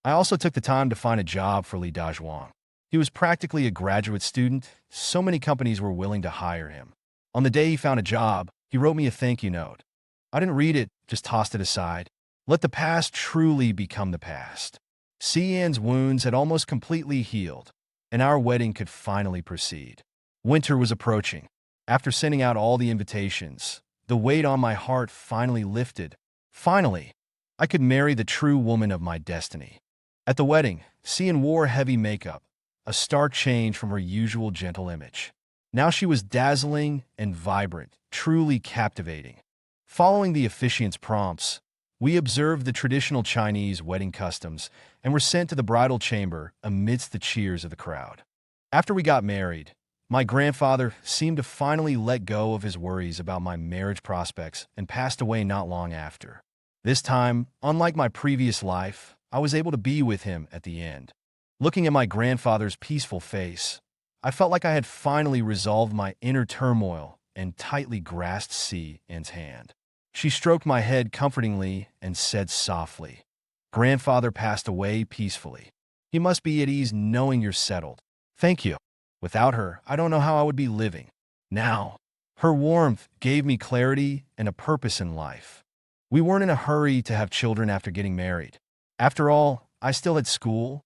I also took the time to find a job for Li Dazhuang. He was practically a graduate student. So many companies were willing to hire him. On the day he found a job, he wrote me a thank you note. I didn't read it, just tossed it aside. Let the past truly become the past. Xian's wounds had almost completely healed, and our wedding could finally proceed. Winter was approaching. After sending out all the invitations, the weight on my heart finally lifted. Finally, I could marry the true woman of my destiny. At the wedding, Xian wore heavy makeup, a stark change from her usual gentle image. Now she was dazzling and vibrant, truly captivating. Following the officiant's prompts, we observed the traditional Chinese wedding customs and were sent to the bridal chamber amidst the cheers of the crowd. After we got married, my grandfather seemed to finally let go of his worries about my marriage prospects and passed away not long after. This time, unlike my previous life, I was able to be with him at the end. Looking at my grandfather's peaceful face, I felt like I had finally resolved my inner turmoil and tightly grasped Cian's hand. She stroked my head comfortingly and said softly, "Grandfather passed away peacefully. He must be at ease knowing you're settled. Thank you. Without her, I don't know how I would be living. Now." Her warmth gave me clarity and a purpose in life. We weren't in a hurry to have children after getting married. After all, I still had school,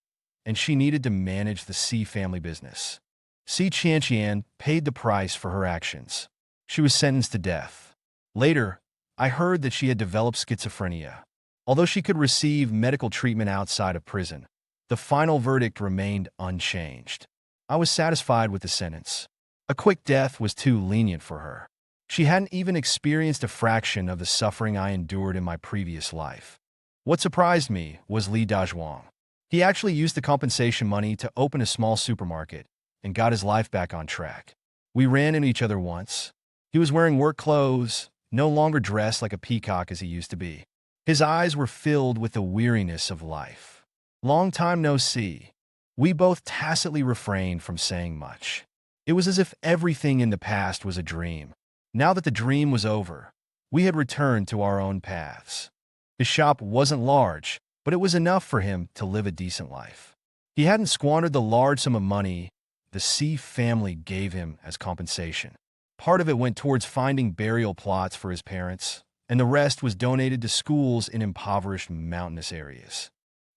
and she needed to manage the C family business. Cian paid the price for her actions. She was sentenced to death. Later, I heard that she had developed schizophrenia. Although she could receive medical treatment outside of prison, the final verdict remained unchanged. I was satisfied with the sentence. A quick death was too lenient for her. She hadn't even experienced a fraction of the suffering I endured in my previous life. What surprised me was Li Dazhuang. He actually used the compensation money to open a small supermarket and got his life back on track. We ran into each other once. He was wearing work clothes, no longer dressed like a peacock as he used to be. His eyes were filled with the weariness of life. Long time no see. We both tacitly refrained from saying much. It was as if everything in the past was a dream. Now that the dream was over, we had returned to our own paths. His shop wasn't large, but it was enough for him to live a decent life. He hadn't squandered the large sum of money the C family gave him as compensation. Part of it went towards finding burial plots for his parents, and the rest was donated to schools in impoverished mountainous areas.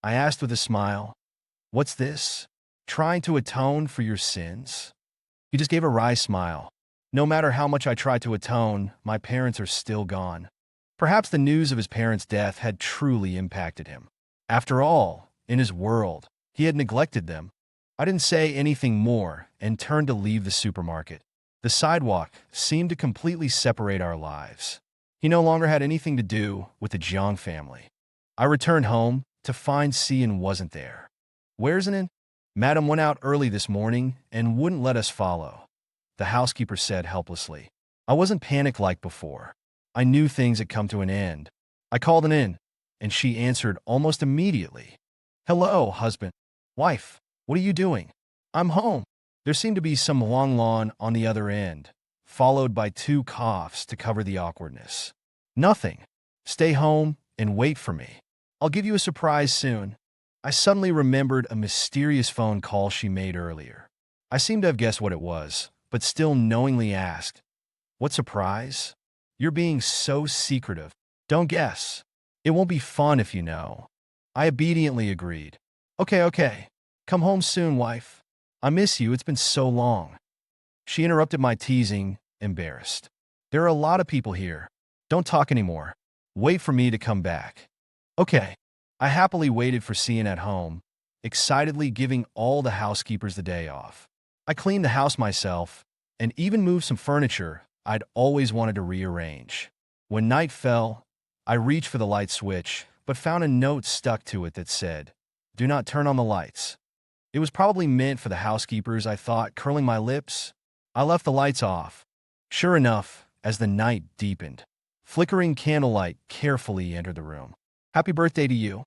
I asked with a smile, "What's this? Trying to atone for your sins?" He just gave a wry smile. "No matter how much I try to atone, my parents are still gone." Perhaps the news of his parents' death had truly impacted him. After all, in his world, he had neglected them. I didn't say anything more and turned to leave the supermarket. The sidewalk seemed to completely separate our lives. He no longer had anything to do with the Jiang family. I returned home to find Cian wasn't there. "Where's it? Madam went out early this morning and wouldn't let us follow," the housekeeper said helplessly. I wasn't panicked like before. I knew things had come to an end. I called an in, and she answered almost immediately. "Hello, husband. Wife, what are you doing?" "I'm home." There seemed to be some long lawn on the other end, followed by 2 coughs to cover the awkwardness. "Nothing. Stay home and wait for me. I'll give you a surprise soon." I suddenly remembered a mysterious phone call she made earlier. I seemed to have guessed what it was, but still knowingly asked, "What surprise? You're being so secretive. Don't guess. It won't be fun if you know." I obediently agreed. Okay. Come home soon, wife. I miss you. It's been so long." She interrupted my teasing, embarrassed. "There are a lot of people here. Don't talk anymore. Wait for me to come back." Okay. I happily waited for Cian at home, excitedly giving all the housekeepers the day off. I cleaned the house myself and even moved some furniture I'd always wanted to rearrange. When night fell, I reached for the light switch, but found a note stuck to it that said, "Do not turn on the lights." It was probably meant for the housekeepers, I thought, curling my lips. I left the lights off. Sure enough, as the night deepened, flickering candlelight carefully entered the room. "Happy birthday to you."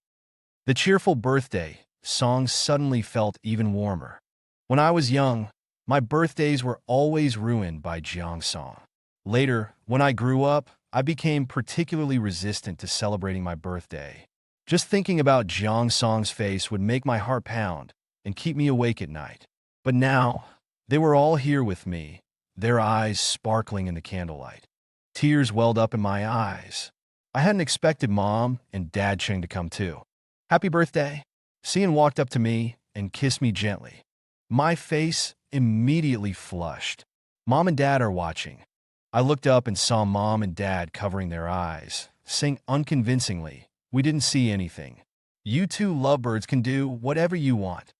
The cheerful birthday song suddenly felt even warmer. When I was young, my birthdays were always ruined by Jiang song. Later, when I grew up, I became particularly resistant to celebrating my birthday. Just thinking about Jiang song's face would make my heart pound and keep me awake at night. But now, they were all here with me, their eyes sparkling in the candlelight. Tears welled up in my eyes. I hadn't expected Mom and Dad Cheng to come too. "Happy birthday." Cian walked up to me and kissed me gently. My face immediately flushed. Mom and Dad are watching. I looked up and saw Mom and Dad covering their eyes, saying unconvincingly, "We didn't see anything. You two lovebirds can do whatever you want.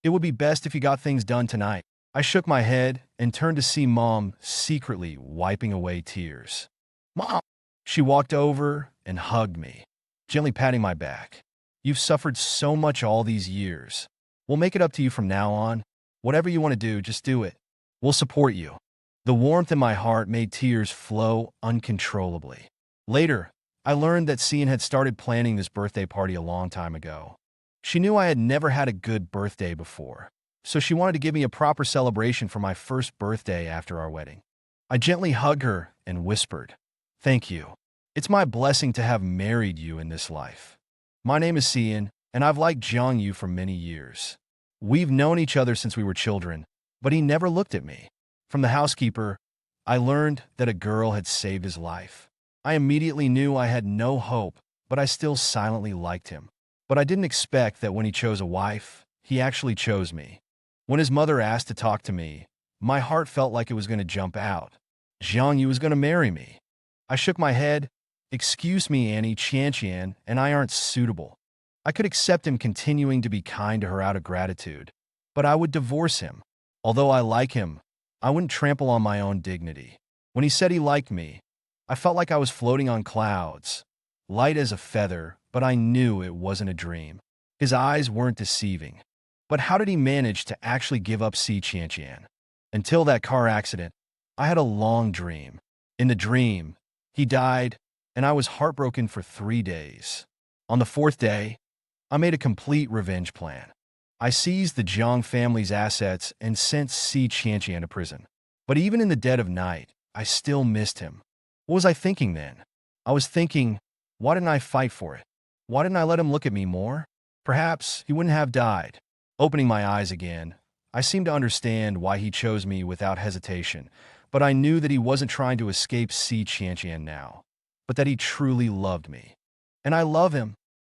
It would be best if you got things done tonight." I shook my head and turned to see Mom secretly wiping away tears. "Mom!" She walked over and hugged me, gently patting my back. "You've suffered so much all these years. We'll make it up to you from now on. Whatever you want to do, just do it. We'll support you." The warmth in my heart made tears flow uncontrollably. Later, I learned that Cian had started planning this birthday party a long time ago. She knew I had never had a good birthday before, so she wanted to give me a proper celebration for my first birthday after our wedding. I gently hugged her and whispered, "Thank you. It's my blessing to have married you in this life. My name is Cian, and I've liked Jiang Yu for many years. We've known each other since we were children, but he never looked at me." From the housekeeper, I learned that a girl had saved his life. I immediately knew I had no hope, but I still silently liked him. But I didn't expect that when he chose a wife, he actually chose me. When his mother asked to talk to me, my heart felt like it was going to jump out. Jiang Yu was going to marry me. I shook my head. "Excuse me, Annie, Qian and I aren't suitable." I could accept him continuing to be kind to her out of gratitude, but I would divorce him. Although I like him, I wouldn't trample on my own dignity. When he said he liked me, I felt like I was floating on clouds, light as a feather, but I knew it wasn't a dream. His eyes weren't deceiving. But how did he manage to actually give up Qian? Until that car accident, I had a long dream. In the dream, he died, and I was heartbroken for 3 days. On the 4th day, I made a complete revenge plan. I seized the Jiang family's assets and sent Qian to prison. But even in the dead of night, I still missed him. What was I thinking then? I was thinking, why didn't I fight for it? Why didn't I let him look at me more? Perhaps he wouldn't have died. Opening my eyes again, I seemed to understand why he chose me without hesitation, but I knew that he wasn't trying to escape Qian now, but that he truly loved me. And I love him.